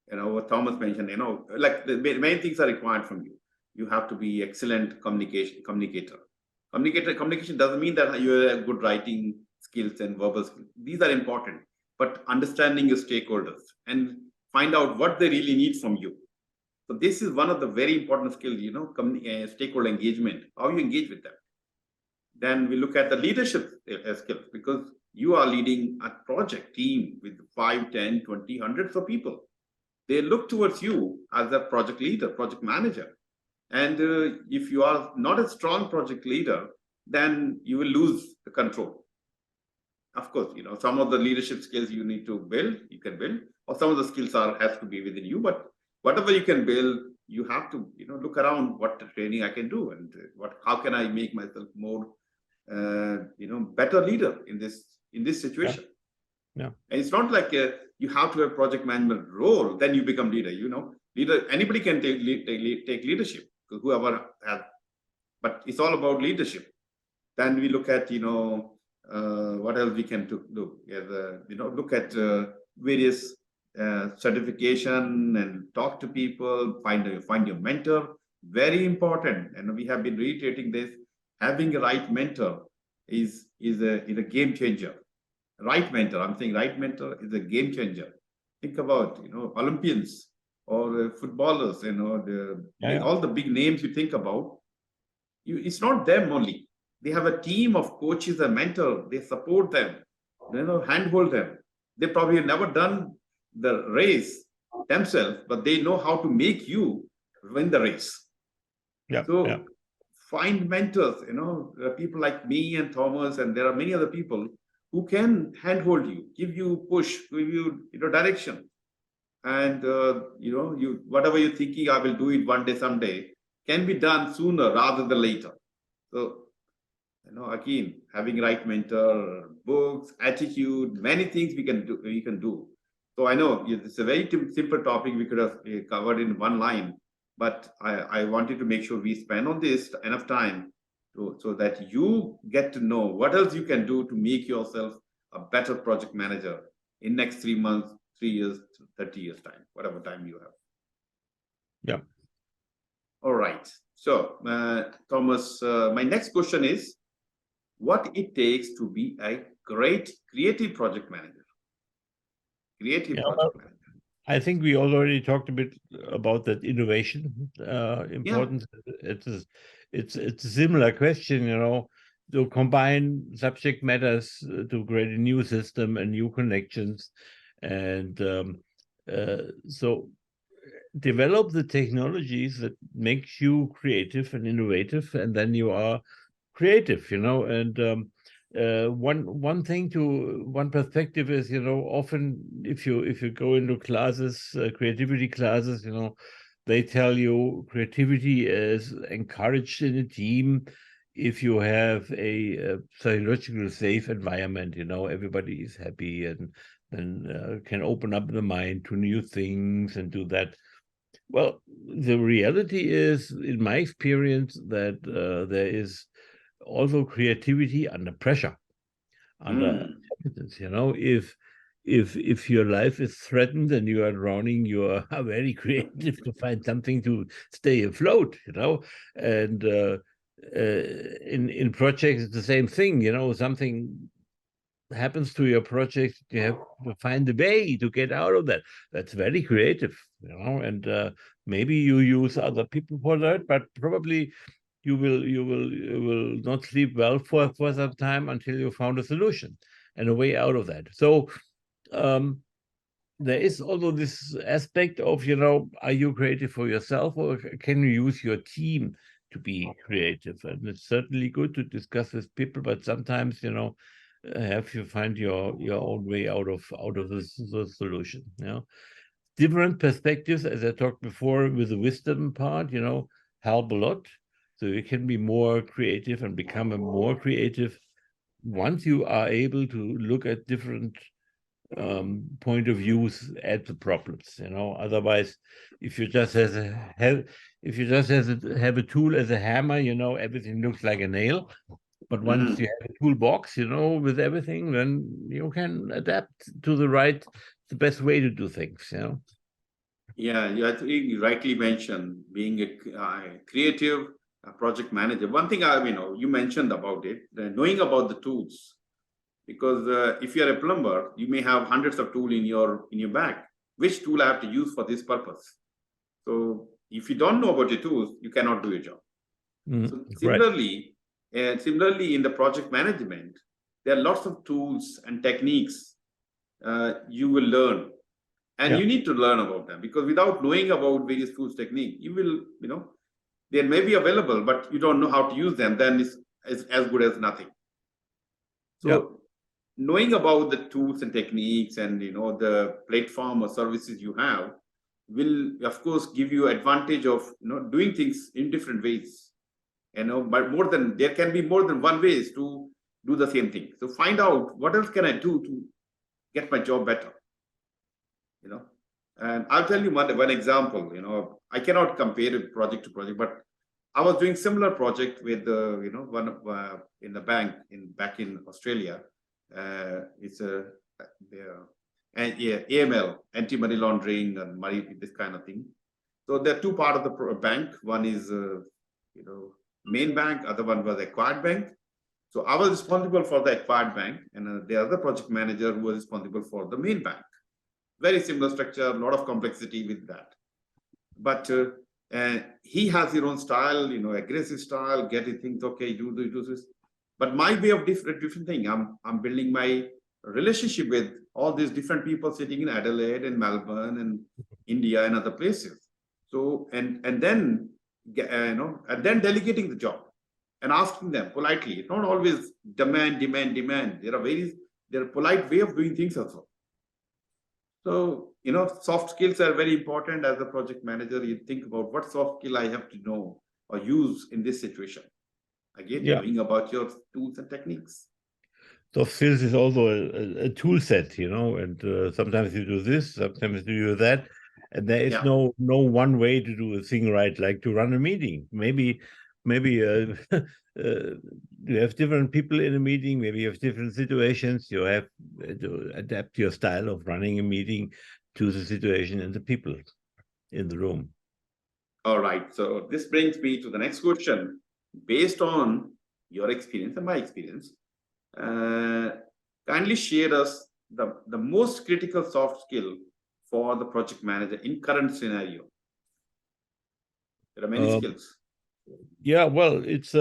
[SPEAKER 1] What Thomas mentioned, like the many things are required from you. You have to be excellent communicator. Communication doesn't mean that you have good writing skills and verbal skills. These are important, but understanding your stakeholders and find out what they really need from you. So this is one of the very important skills, stakeholder engagement, how you engage with them. Then we look at the leadership skills, because you are leading a project team with 5, 10, 20, hundreds of people. They look towards you as a project leader, project manager. And if you are not a strong project leader, then you will lose the control. Of course, some of the leadership skills you need to build, you can build, or some of the skills has to be within you. But whatever you can build, you have to, look around what training I can do, and how can I make myself more, better leader in this situation.
[SPEAKER 2] Yeah.
[SPEAKER 1] And it's not like you have to have project management role, then you become leader. Leader, anybody can take leadership, whoever has, but it's all about leadership. Then we look at what else we can do. Look at various certification and talk to people. Find your mentor. Very important, and we have been reiterating this. Having a right mentor is a game changer. Right mentor, I'm saying right mentor is a game changer. Think about Olympians or footballers, all the big names you think about. It's not them only. They have a team of coaches and mentor. They support them, handhold them. They probably have never done the race themselves, but they know how to make you win the race.
[SPEAKER 2] Yeah.
[SPEAKER 1] So find mentors, people like me and Thomas, and there are many other people who can handhold you, give you push, give you direction, and you whatever you're thinking, I will do it one day, someday, can be done sooner rather than later. So again, having right mentor, books, attitude, many things we can do. So I know it's a very simple topic we could have covered in one line, but I wanted to make sure we spend on this enough time so that you get to know what else you can do to make yourself a better project manager in next 3 months, 3 years, 30 years time, whatever time you have.
[SPEAKER 2] Yeah.
[SPEAKER 1] All right. So Thomas, my next question is, what it takes to be a great creative project manager? Project manager.
[SPEAKER 2] I think we already talked a bit about that innovation importance. Yeah. It's a similar question, to combine subject matters to create a new system and new connections, and so develop the technologies that makes you creative and innovative, and then you are creative, and one perspective is, often if you go into classes, creativity classes, they tell you creativity is encouraged in a team if you have a psychologically safe environment. Everybody is happy and can open up the mind to new things and do that. Well, the reality is, in my experience, that there is also creativity under pressure, under competence. If your life is threatened and you are drowning, you are very creative to find something to stay afloat. And in projects, it's the same thing. Something happens to your project, you have to find a way to get out of that. That's very creative. And maybe you use other people for that, but probably you will not sleep well for some time until you found a solution and a way out of that. So there is also this aspect of, are you creative for yourself, or can you use your team to be creative? And it's certainly good to discuss with people, but sometimes, have you find your own way out of the solution. Different perspectives, as I talked before, with the wisdom part, help a lot. So you can be more creative and become a more creative once you are able to look at different point of views at the problems. Otherwise, if you just have a tool as a hammer, everything looks like a nail. But once you have a toolbox, with everything, then you can adapt to the best way to do things.
[SPEAKER 1] Yeah, you rightly mentioned being a creative project manager. One thing you mentioned about it, knowing about the tools, because if you're a plumber, you may have hundreds of tools in your bag. Which tool I have to use for this purpose? So if you don't know about your tools, you cannot do your job. So similarly, in the project management, there are lots of tools and techniques you will learn, and you need to learn about them, because without knowing about various tools, technique, you will, they may be available, but you don't know how to use them, then it's as good as nothing. So knowing about the tools and techniques and the platform or services you have will of course give you advantage of doing things in different ways. But there can be more than one ways to do the same thing. So find out what else can I do to get my job better. And I'll tell you one example. I cannot compare it project to project, but I was doing similar project with one in the bank back in Australia. It's AML, anti-money laundering and money, this kind of thing. So there are two parts of the bank. One is main bank, other one was acquired bank. So I was responsible for the acquired bank, and the other project manager who was responsible for the main bank. Very similar structure, a lot of complexity with that. But he has his own style, aggressive style, getting things, okay, do this. But my way of different thing. I'm building my relationship with all these different people sitting in Adelaide and Melbourne and India and other places. So and then and then delegating the job and asking them politely. It's not always demand. There are polite way of doing things also. So, soft skills are very important. As a project manager, you think about what soft skill I have to know or use in this situation. Again, knowing about your tools and techniques.
[SPEAKER 2] Soft skills is also a tool set, and sometimes you do this, sometimes you do that. And there is no one way to do a thing right, like to run a meeting. Maybe you have different people in a meeting, maybe you have different situations. You have to adapt your style of running a meeting to the situation and the people in the room.
[SPEAKER 1] All right. So this brings me to the next question. Based on your experience and my experience, kindly share us the most critical soft skill for the project manager in current scenario. There are many skills.
[SPEAKER 2] Yeah, well, it's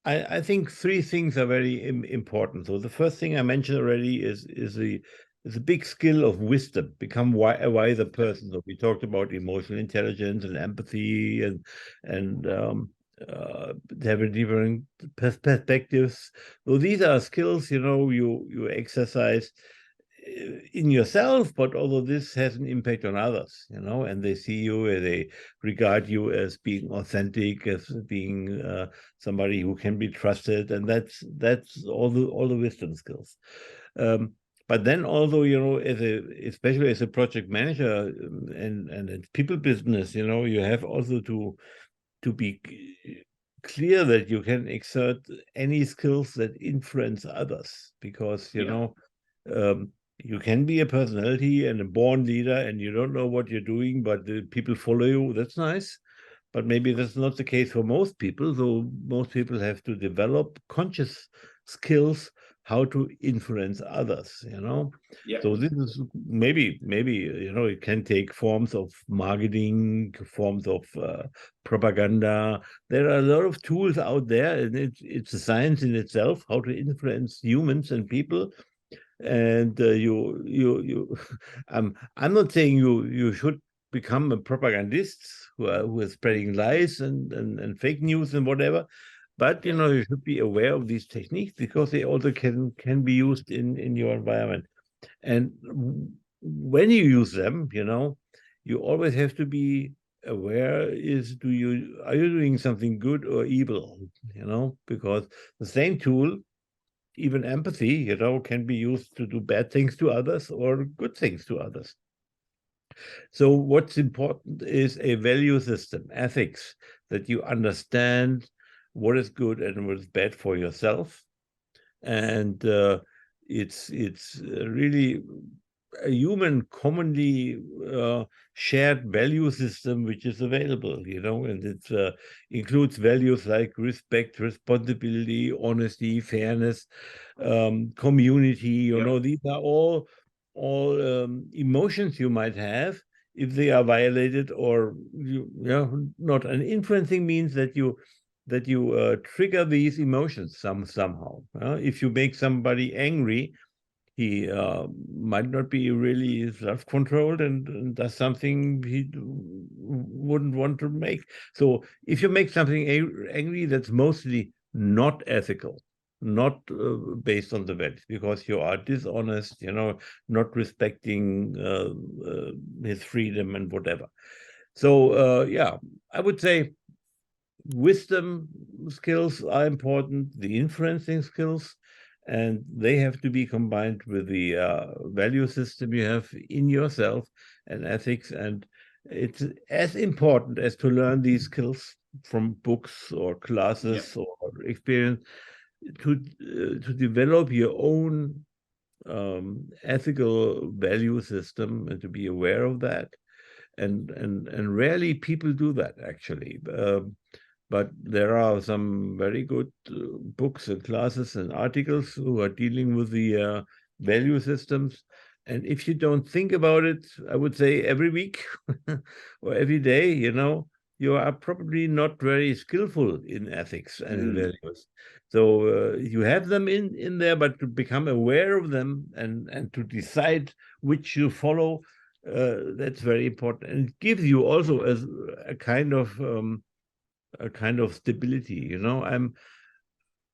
[SPEAKER 2] I think three things are very important. So the first thing I mentioned already is a big skill of wisdom. Become a wiser person. So we talked about emotional intelligence and empathy and have a different perspectives. So these are skills, you exercise in yourself, but although this has an impact on others, and they see you, and they regard you as being authentic, as being somebody who can be trusted, and that's all the wisdom skills. But then also, especially as a project manager, and it's people business, you have also to be clear that you can exert any skills that influence others, because you can be a personality and a born leader, and you don't know what you're doing, but the people follow you. That's nice, but maybe that's not the case for most people. So most people have to develop conscious skills how to influence others.
[SPEAKER 1] Yeah.
[SPEAKER 2] So this is maybe it can take forms of marketing, forms of propaganda. There are a lot of tools out there, and it's a science in itself how to influence humans and people. And I'm not saying you should become a propagandist who are spreading lies and fake news and whatever, but you should be aware of these techniques, because they also can be used in your environment. And when you use them, you always have to be aware, are you doing something good or evil, because the same tool, even empathy, can be used to do bad things to others or good things to others. So what's important is a value system, ethics, that you understand what is good and what is bad for yourself. And it's really a human commonly shared value system which is available, and it includes values like respect, responsibility, honesty, fairness, community. These are all emotions you might have if they are violated or not. And influencing means that you trigger these emotions somehow. If you make somebody angry, he might not be really self-controlled and does something he wouldn't want to make. So if you make something angry, that's mostly not ethical, not based on the values, because you are dishonest, not respecting his freedom and whatever. So I would say wisdom skills are important, the influencing skills, and they have to be combined with the value system you have in yourself and ethics. And it's as important as to learn these skills from books or classes or experience to develop your own ethical value system and to be aware of that. And rarely people do that, actually. But there are some very good books and classes and articles who are dealing with the value systems. And if you don't think about it, I would say every week or every day, you are probably not very skillful in ethics and in values. So you have them in there, but to become aware of them and to decide which you follow, that's very important. And it gives you also as a kind of stability.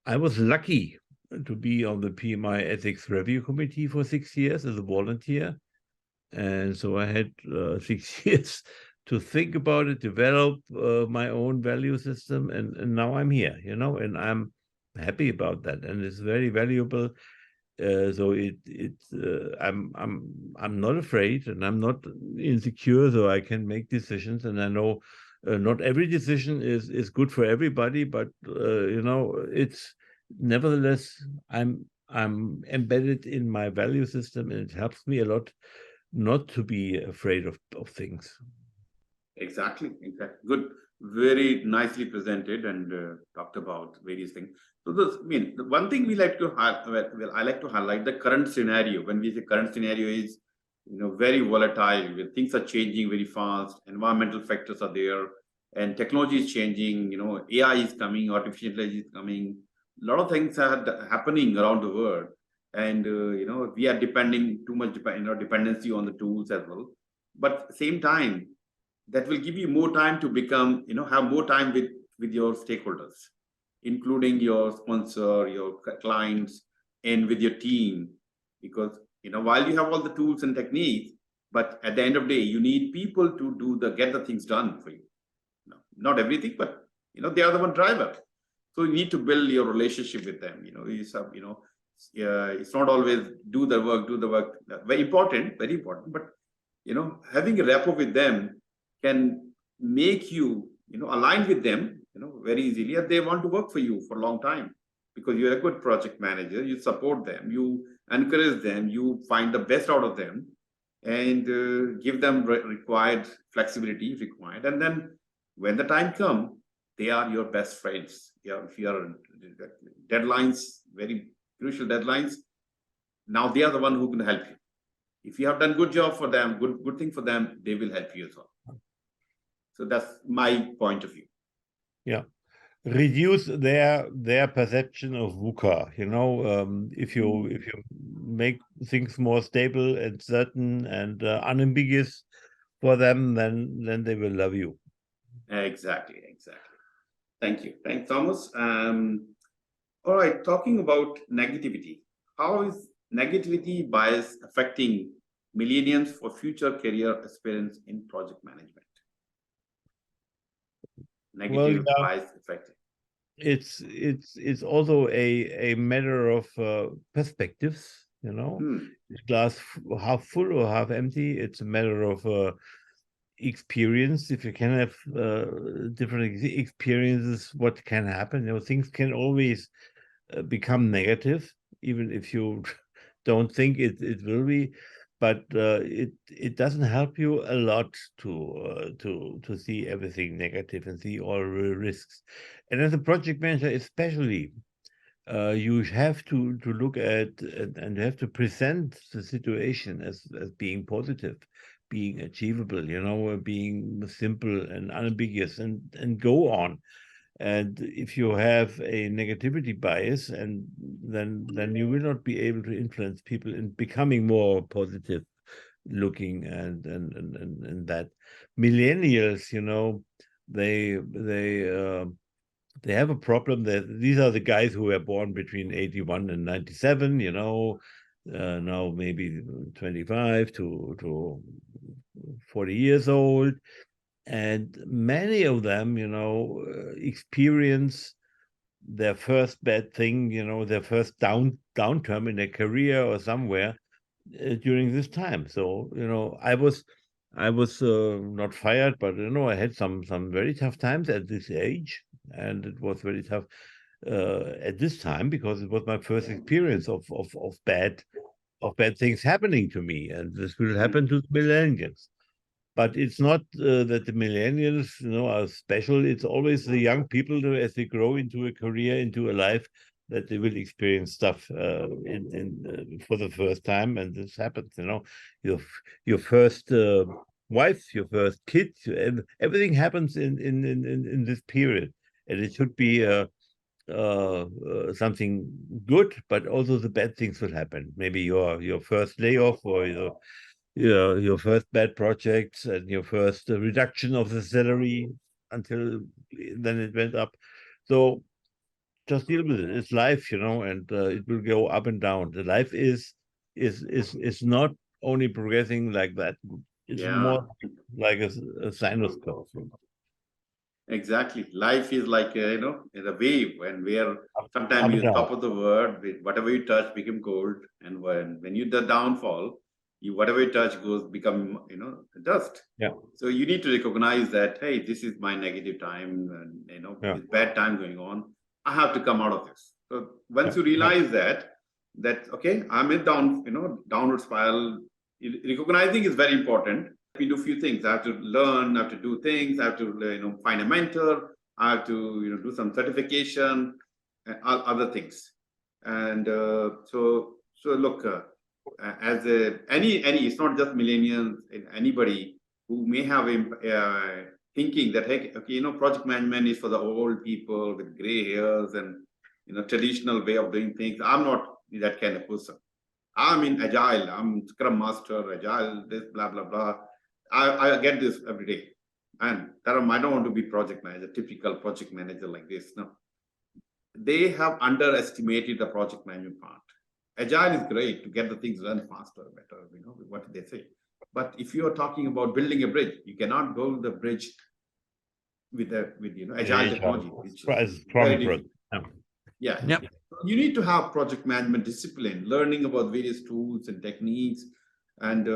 [SPEAKER 2] I was lucky to be on the PMI Ethics Review Committee for 6 years as a volunteer. And so I had 6 years to think about it, develop my own value system. And now I'm here, and I'm happy about that. And it's very valuable. So I'm not afraid, and I'm not insecure, so I can make decisions. And I know not every decision is good for everybody, but it's nevertheless I'm embedded in my value system, and it helps me a lot not to be afraid of things.
[SPEAKER 1] Exactly. Good. Very nicely presented and talked about various things. So the one thing we like to I like to highlight the current scenario. When we say current scenario is, very volatile, where things are changing very fast, environmental factors are there, and technology is changing, AI is coming, artificial intelligence is coming. A lot of things are happening around the world. And, we are depending too much, dependency on the tools as well. But at the same time, that will give you more time to become, have more time with with your stakeholders, including your sponsor, your clients, and with your team. Because while you have all the tools and techniques, but at the end of the day, you need people to get the things done for you. Not everything, but they are the one driver. So you need to build your relationship with them. It's not always do the work. Very important, but having a rapport with them can make you align with them very easily, and they want to work for you for a long time because you're a good project manager. You support them, you encourage them, you find the best out of them, and give them required flexibility if required. And then when the time comes, they are your best friends. If you are deadlines, very crucial deadlines, now they are the one who can help you. If you have done good job for them, good thing for them, they will help you as well. So that's my point of view.
[SPEAKER 2] Yeah, reduce their perception of VUCA. If you make things more stable and certain and unambiguous for them, then they will love you.
[SPEAKER 1] Exactly. Thank you. Thanks, Thomas. All right, talking about negativity. How is negativity bias affecting millennials for future career aspirants in project management? Negative bias affecting.
[SPEAKER 2] It's also a matter of perspectives. Glass half full or half empty. It's a matter of experience. If you can have different experiences, what can happen? Things can always become negative, even if you don't think it will be. But it doesn't help you a lot to see everything negative and see all risks. And as a project manager, especially, you have to look at and you have to present the situation as being positive, being achievable, being simple and unambiguous, and go on. And if you have a negativity bias, and then you will not be able to influence people in becoming more positive looking and that. Millennials, they have a problem that these are the guys who were born between 81 and 97, now maybe 25 to 40 years old. And many of them, experience their first bad thing, their first downturn in their career or somewhere during this time. So, I was not fired, but I had some very tough times at this age, and it was very tough at this time because it was my first experience of bad things happening to me, and this will happen to the millennials. But it's not that the millennials, are special. It's always the young people that, as they grow into a career, into a life, that they will experience stuff for the first time, and this happens. Your first wife, your first kid, everything happens in this period, and it should be something good, but also the bad things will happen. Maybe your first layoff or your first bad projects and your first reduction of the salary until then it went up. So just deal with it. It's life, and it will go up and down. The life is not only progressing like that. It's more like a sinus curve.
[SPEAKER 1] Exactly. Life is like in a wave, and where sometimes you're top of the world, whatever you touch become gold, and when you the downfall, whatever you touch become dust.
[SPEAKER 2] Yeah.
[SPEAKER 1] So you need to recognize that, hey, this is my negative time, and with bad time going on, I have to come out of this. So once you realize that okay, I'm in downward spiral, recognizing is very important. We do a few things. I have to learn, I have to do things, I have to find a mentor, I have to do some certification, other things. And so look, as any it's not just millennials, anybody who may have thinking that, hey, okay, project management is for the old people with gray hairs and traditional way of doing things. I'm not that kind of person. I'm in agile, I'm Scrum Master, agile, this, blah, blah, blah. I get this every day. and Dharam, I don't want to be project manager, typical project manager like this. No, they have underestimated the project management part. Agile is great to get the things done faster, better, what they say. But if you are talking about building a bridge, you cannot build the bridge with agile technology, which is very difficult. Yeah.
[SPEAKER 2] Yep.
[SPEAKER 1] You need to have project management discipline, learning about various tools and techniques, and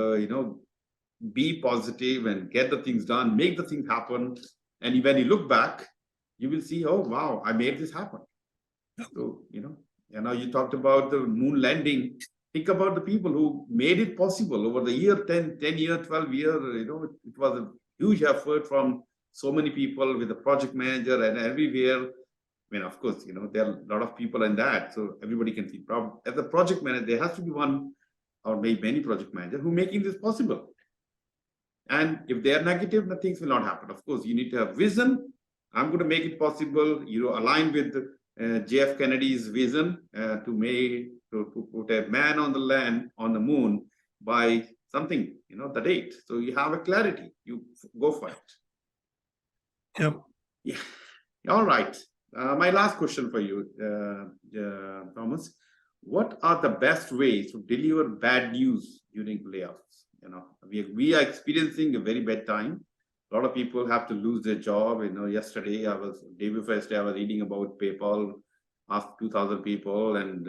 [SPEAKER 1] be positive and get the things done, make the things happen. And when you look back, you will see, oh wow, I made this happen. So you talked about the moon landing. Think about the people who made it possible over the year 10 year, 12 year. It was a huge effort from so many people with the project manager and everywhere. I mean, of course, there are a lot of people in that, so everybody can see. As a project manager, there has to be one or maybe many project managers who are making this possible. And if they are negative, the things will not happen. Of course, you need to have vision. I'm going to make it possible. Align with JF Kennedy's vision to put a man on the land on the moon by something, the date. So you have a clarity. You go for it.
[SPEAKER 2] Yep.
[SPEAKER 1] Yeah. All right. My last question for you, Thomas. What are the best ways to deliver bad news during layoffs? We are experiencing a very bad time. A lot of people have to lose their job. Day before yesterday, I was reading about PayPal asked 2,000 people, and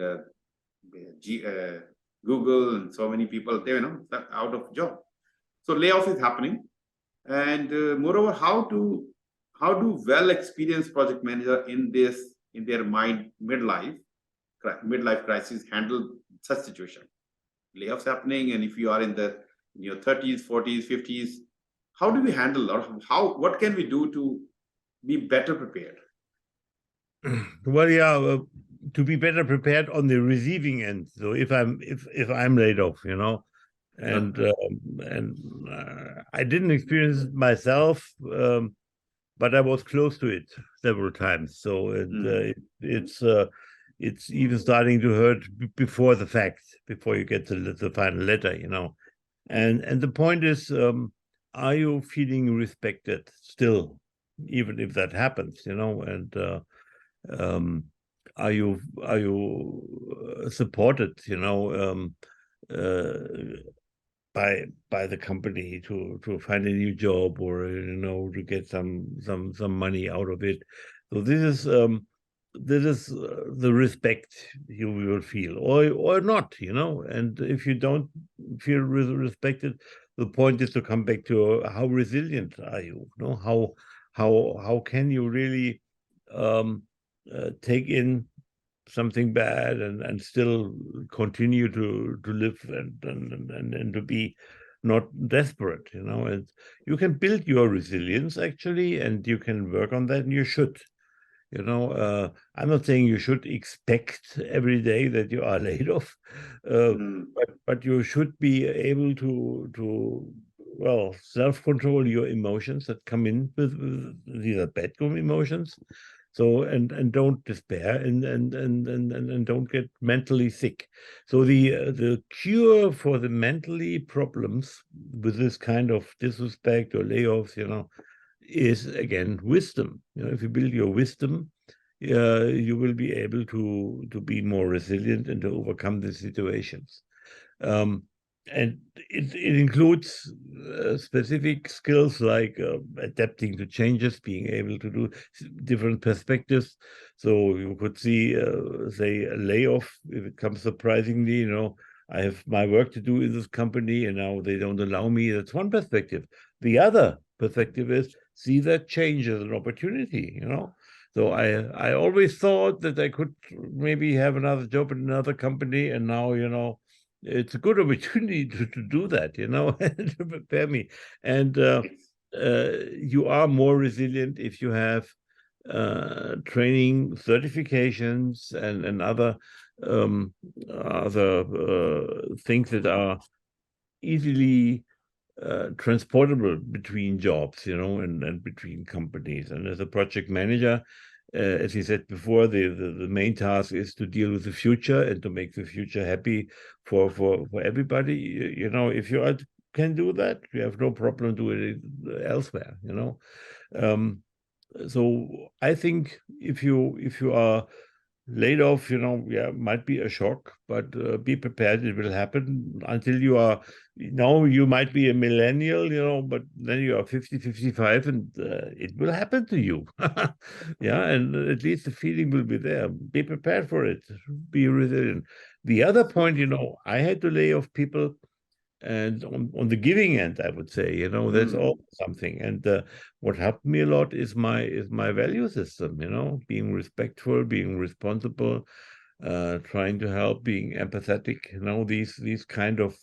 [SPEAKER 1] Google and so many people, they out of job. So layoff is happening, and moreover, how do well experienced project manager in their midlife crisis handle such situation? Layoffs happening, and if you are in your 30s, 40s, 50s, how do we handle, or what can we do to be better prepared?
[SPEAKER 2] Well, yeah, to be better prepared on the receiving end. So if I'm laid off, and I didn't experience it myself, but I was close to it several times. So it's even starting to hurt before the fact, before you get the final letter, And the point is, are you feeling respected still, even if that happens, And are you supported, by the company to find a new job, or to get some money out of it? So this is the respect you will feel, or not, And if you don't feel respected, the point is to come back to how resilient are you? How can you really take in something bad and still continue to live and to be not desperate, And you can build your resilience actually, and you can work on that, and you should. I'm not saying you should expect every day that you are laid off, but you should be able to self-control your emotions that come in with these are bad emotions. So and don't despair and don't get mentally sick. So the cure for the mentally problems with this kind of disrespect or layoffs, is again wisdom. If you build your wisdom, you will be able to be more resilient and to overcome the situations. And it includes specific skills like adapting to changes, being able to do different perspectives. So you could see, say, a layoff if it comes surprisingly. I have my work to do in this company, and now they don't allow me. That's one perspective. The other perspective is see that change as an opportunity. So I always thought that I could maybe have another job in another company, and now it's a good opportunity to do that, and to prepare me. And you are more resilient if you have training, certifications, and other things that are easily transportable between jobs, and between companies. And as a project manager, as you said before, the main task is to deal with the future and to make the future happy for everybody. If you are can do that. We have no problem doing it elsewhere, you know. So I think if you are laid off, you know, yeah, might be a shock, but be prepared. It will happen until you are, now you might be a millennial, you know, but then you are 50, 55, and it will happen to you. Yeah, and at least the feeling will be there. Be prepared for it. Be resilient. The other point, you know, I had to lay off people, and on the giving end, I would say, you know, that's all something. And what helped me a lot is my value system, you know, being respectful, being responsible, trying to help, being empathetic. You know, these kind of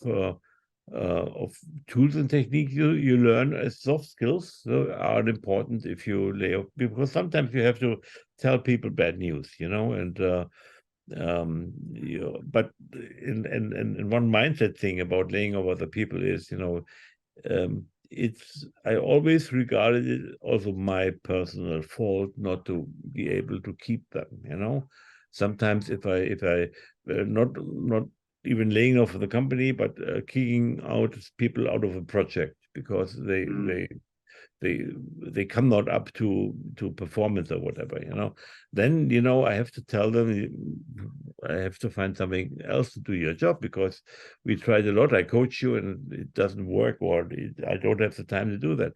[SPEAKER 2] tools and techniques you learn as soft skills are important if you lay off, because sometimes you have to tell people bad news, you know, and you know, but in one mindset thing about laying off other people is, you know, it's, I always regarded it also my personal fault not to be able to keep them, you know. Sometimes if I not even laying off the company, but kicking out people out of a project because they come not up to performance or whatever, you know, then, you know, I have to tell them, I have to find something else to do your job, because we tried a lot. I coach you and it doesn't work, or I don't have the time to do that.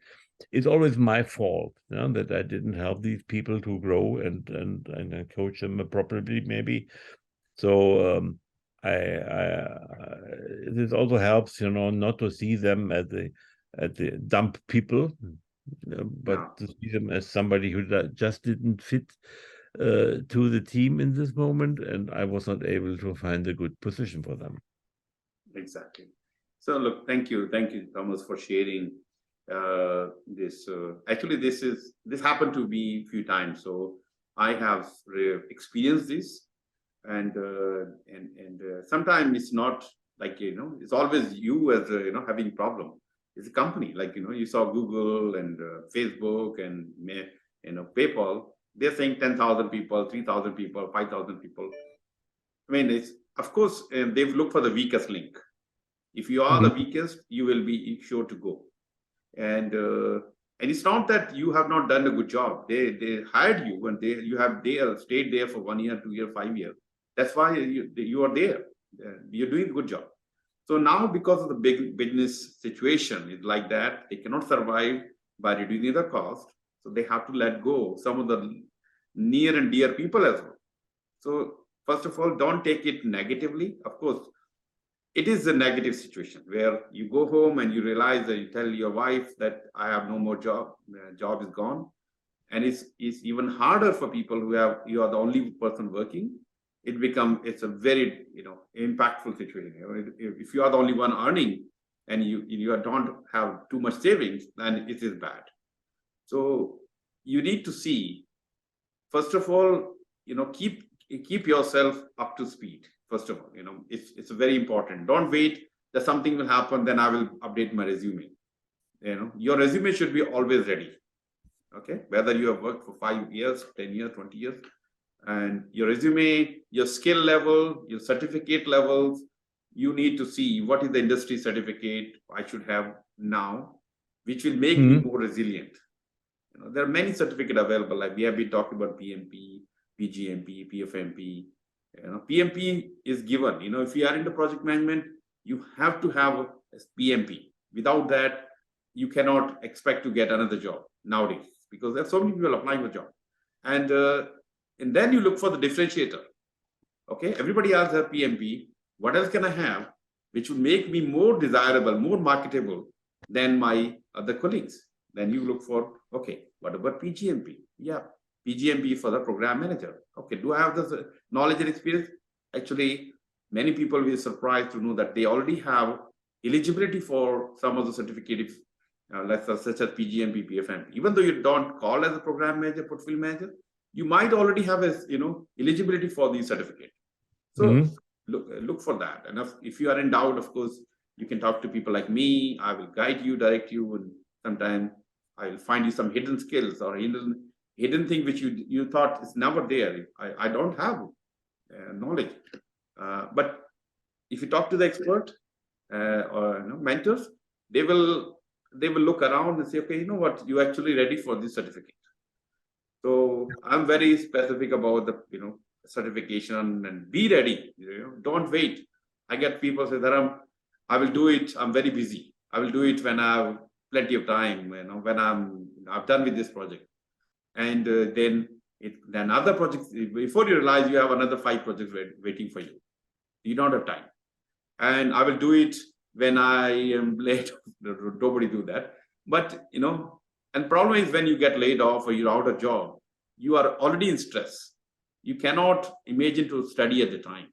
[SPEAKER 2] It's always my fault, you know, that I didn't help these people to grow and coach them appropriately, maybe. So this also helps, you know, not to see them at the dump people, but to see them as somebody who just didn't fit to the team in this moment, and I was not able to find a good position for them.
[SPEAKER 1] Exactly. So look, thank you, Thomas, for sharing this. Actually, this happened to me a few times, so I have experienced this, and sometimes it's not like, you know, it's always you as you know, having problem. It's a company, like, you know, you saw Google and Facebook and, you know, PayPal. They're saying 10,000 people, 3,000 people, 5,000 people. I mean, it's, of course, they've looked for the weakest link. If you are the weakest, you will be sure to go. And it's not that you have not done a good job. They hired you, and you have stayed there for 1 year, 2 year, 5 years. That's why you are there. You're doing a good job. So now, because of the big business situation is like that, they cannot survive by reducing the cost. So they have to let go some of the near and dear people as well. So first of all, don't take it negatively. Of course, it is a negative situation where you go home and you realize that you tell your wife that I have no more job, job is gone. And it's even harder for people who have, you are the only person working. It's a very, you know, impactful situation. You know, if you are the only one earning and you don't have too much savings, then it is bad. So you need to see, first of all, you know, keep yourself up to speed. First of all, you know, it's very important. Don't wait that something will happen, then I will update my resume. You know, your resume should be always ready. Okay, whether you have worked for 5 years, 10 years, 20 years, and your resume, your skill level, your certificate levels, you need to see what is the industry certificate I should have now, which will make me more resilient. You know, there are many certificates available. Like we have been talking about PMP, PgMP, PfMP. You know, PMP is given. You know, if you are into project management, you have to have a PMP. Without that, you cannot expect to get another job nowadays, because there are so many people applying for job. And then you look for the differentiator. Okay, everybody else has PMP. What else can I have which will make me more desirable, more marketable than my other colleagues? Then you look for, okay, what about PgMP? Yeah, PgMP for the program manager. Okay, do I have the knowledge and experience? Actually, many people will be surprised to know that they already have eligibility for some of the certificates, such as PgMP, PfMP. Even though you don't call as a program manager, portfolio manager, you might already have a, you know, eligibility for these certificate. So look for that. And if you are in doubt, of course, you can talk to people like me. I will guide you, direct you, and sometimes I will find you some hidden skills or hidden thing which you thought is never there. I don't have knowledge. But if you talk to the expert or, you know, mentors, they will look around and say, okay, you know what, you're actually ready for this certificate. So I'm very specific about the certification, and be ready. Don't wait. I get people say, Dharam, I will do it. I'm very busy. I will do it when I have plenty of time. When I've done with this project, and then other projects. Before you realize, you have another 5 projects waiting for you. You don't have time. And I will do it when I am late. Nobody do that. But and problem is, when you get laid off or you're out of job, you are already in stress. You cannot imagine to study at the time.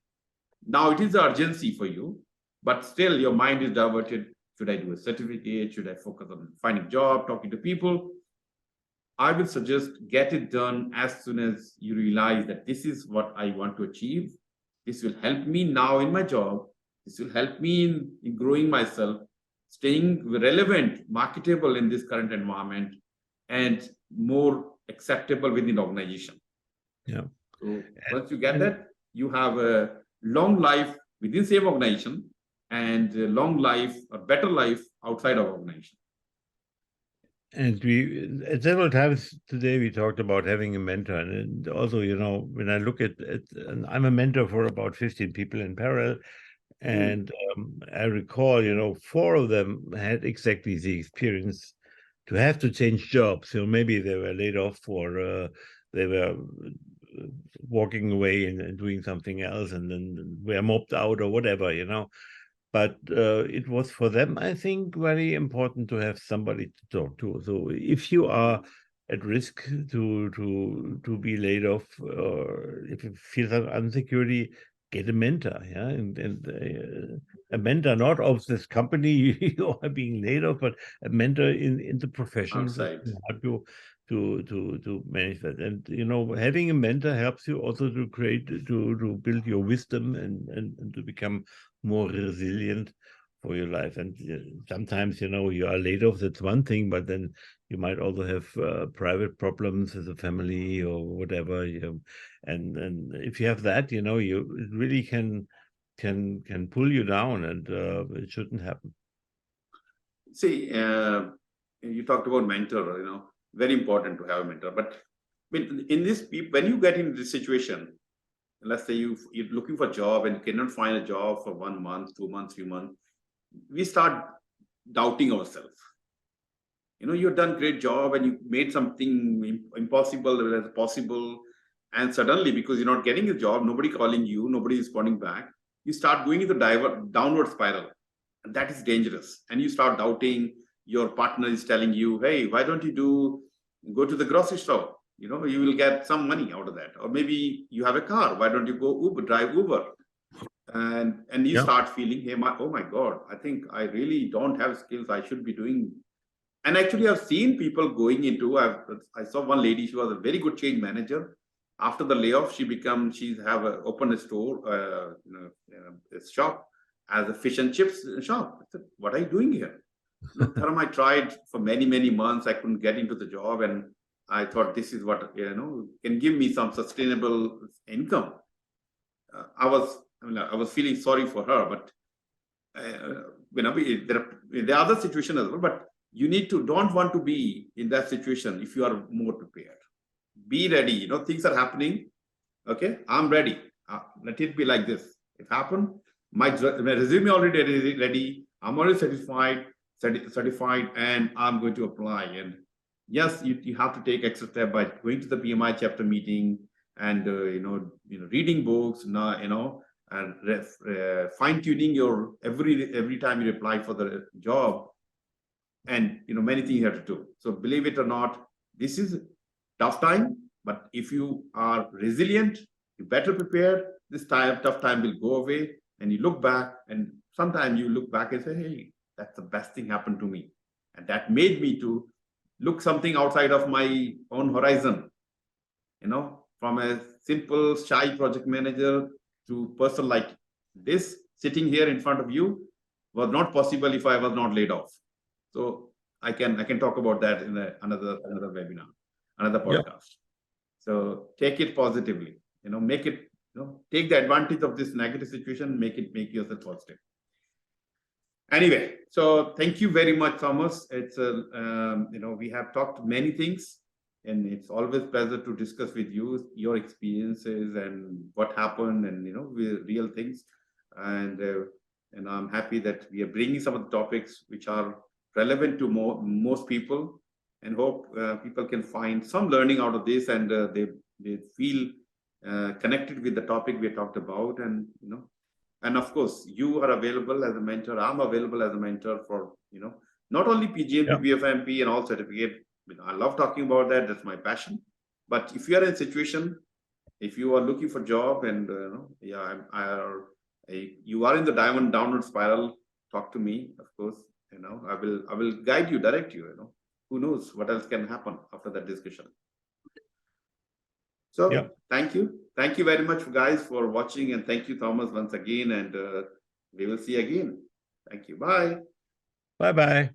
[SPEAKER 1] Now it is the urgency for you, but still your mind is diverted. Should I do a certificate? Should I focus on finding a job, talking to people? I will suggest get it done as soon as you realize that this is what I want to achieve. This will help me now in my job. This will help me in growing myself, staying relevant, marketable in this current environment, and more acceptable within the organization.
[SPEAKER 2] Yeah.
[SPEAKER 1] So once you get that, you have a long life within the same organization, and a long life, a better life outside of organization.
[SPEAKER 2] And we, several times today, we talked about having a mentor. And also, when I look at and I'm a mentor for about 15 people in parallel. And I recall, 4 of them had exactly the experience to have to change jobs. Maybe they were laid off, or they were walking away and doing something else, and then were mobbed out or whatever, But it was for them, I think, very important to have somebody to talk to. So if you are at risk to be laid off, or if you feel some insecurity, get a mentor, yeah, and a mentor not of this company you are being laid off, but a mentor in the profession
[SPEAKER 1] Outside.
[SPEAKER 2] that help you to manage that. And having a mentor helps you also to build your wisdom and to become more resilient for your life. And sometimes you are laid off, that's one thing, but then you might also have private problems as a family or whatever, and if you have that, it really can pull you down, and it shouldn't happen.
[SPEAKER 1] See, you talked about mentor, very important to have a mentor. But in this, when you get in this situation, let's say you're looking for a job and you cannot find a job for 1 month, 2 months, 3 months, we start doubting ourselves. You've done a great job and you made something impossible as possible, and suddenly, because you're not getting a job, nobody calling you, nobody responding back, you start going into downward spiral, and that is dangerous. And you start doubting. Your partner is telling you, hey, why don't you go to the grocery store? You will get some money out of that. Or maybe you have a car, why don't you drive Uber? And you start feeling, hey, oh my God, I think I really don't have skills I should be doing. And actually, I've seen people going into, I saw one lady, she was a very good change manager. After the layoff, opened a store, a shop as a fish and chips shop. I said, what are you doing here? Dharam, I tried for many, many months. I couldn't get into the job, and I thought this is what can give me some sustainable income. I was feeling sorry for her, but there are other situations as well. But you don't want to be in that situation if you are more prepared. Be ready. Things are happening. Okay, I'm ready. Let it be like this. It happened. My resume already ready. I'm already certified, and I'm going to apply. And yes, you have to take extra step by going to the PMI chapter meeting and reading books, and fine tuning your every time you apply for the job, and many things you have to do. So believe it or not, this is a tough time, but if you are resilient, you better prepared. This tough time will go away, and you look back, and sometimes you look back and say, hey, that's the best thing happened to me, and that made me to look something outside of my own horizon. From a simple shy project manager to person like this sitting here in front of you was not possible if I was not laid off. So I can talk about that in another webinar, another podcast. Yep. So take it positively. Make it. Take the advantage of this negative situation. Make yourself positive. Anyway, so thank you very much, Thomas. It's we have talked many things, and it's always pleasure to discuss with you your experiences and what happened, and real things. And I'm happy that we are bringing some of the topics which are relevant to most people, and hope people can find some learning out of this, and they feel connected with the topic we talked about, and of course, you are available as a mentor. I'm available as a mentor for, not only PgMP, PfMP, and all certificate. I love talking about that. That's my passion. But if you are in a situation, if you are looking for job, and you are in the downward spiral, talk to me. Of course, I will guide you, direct you. Who knows what else can happen after that discussion. So thank you. Thank you very much, guys, for watching. And thank you, Thomas, once again. And we will see you again. Thank you. Bye.
[SPEAKER 2] Bye-bye.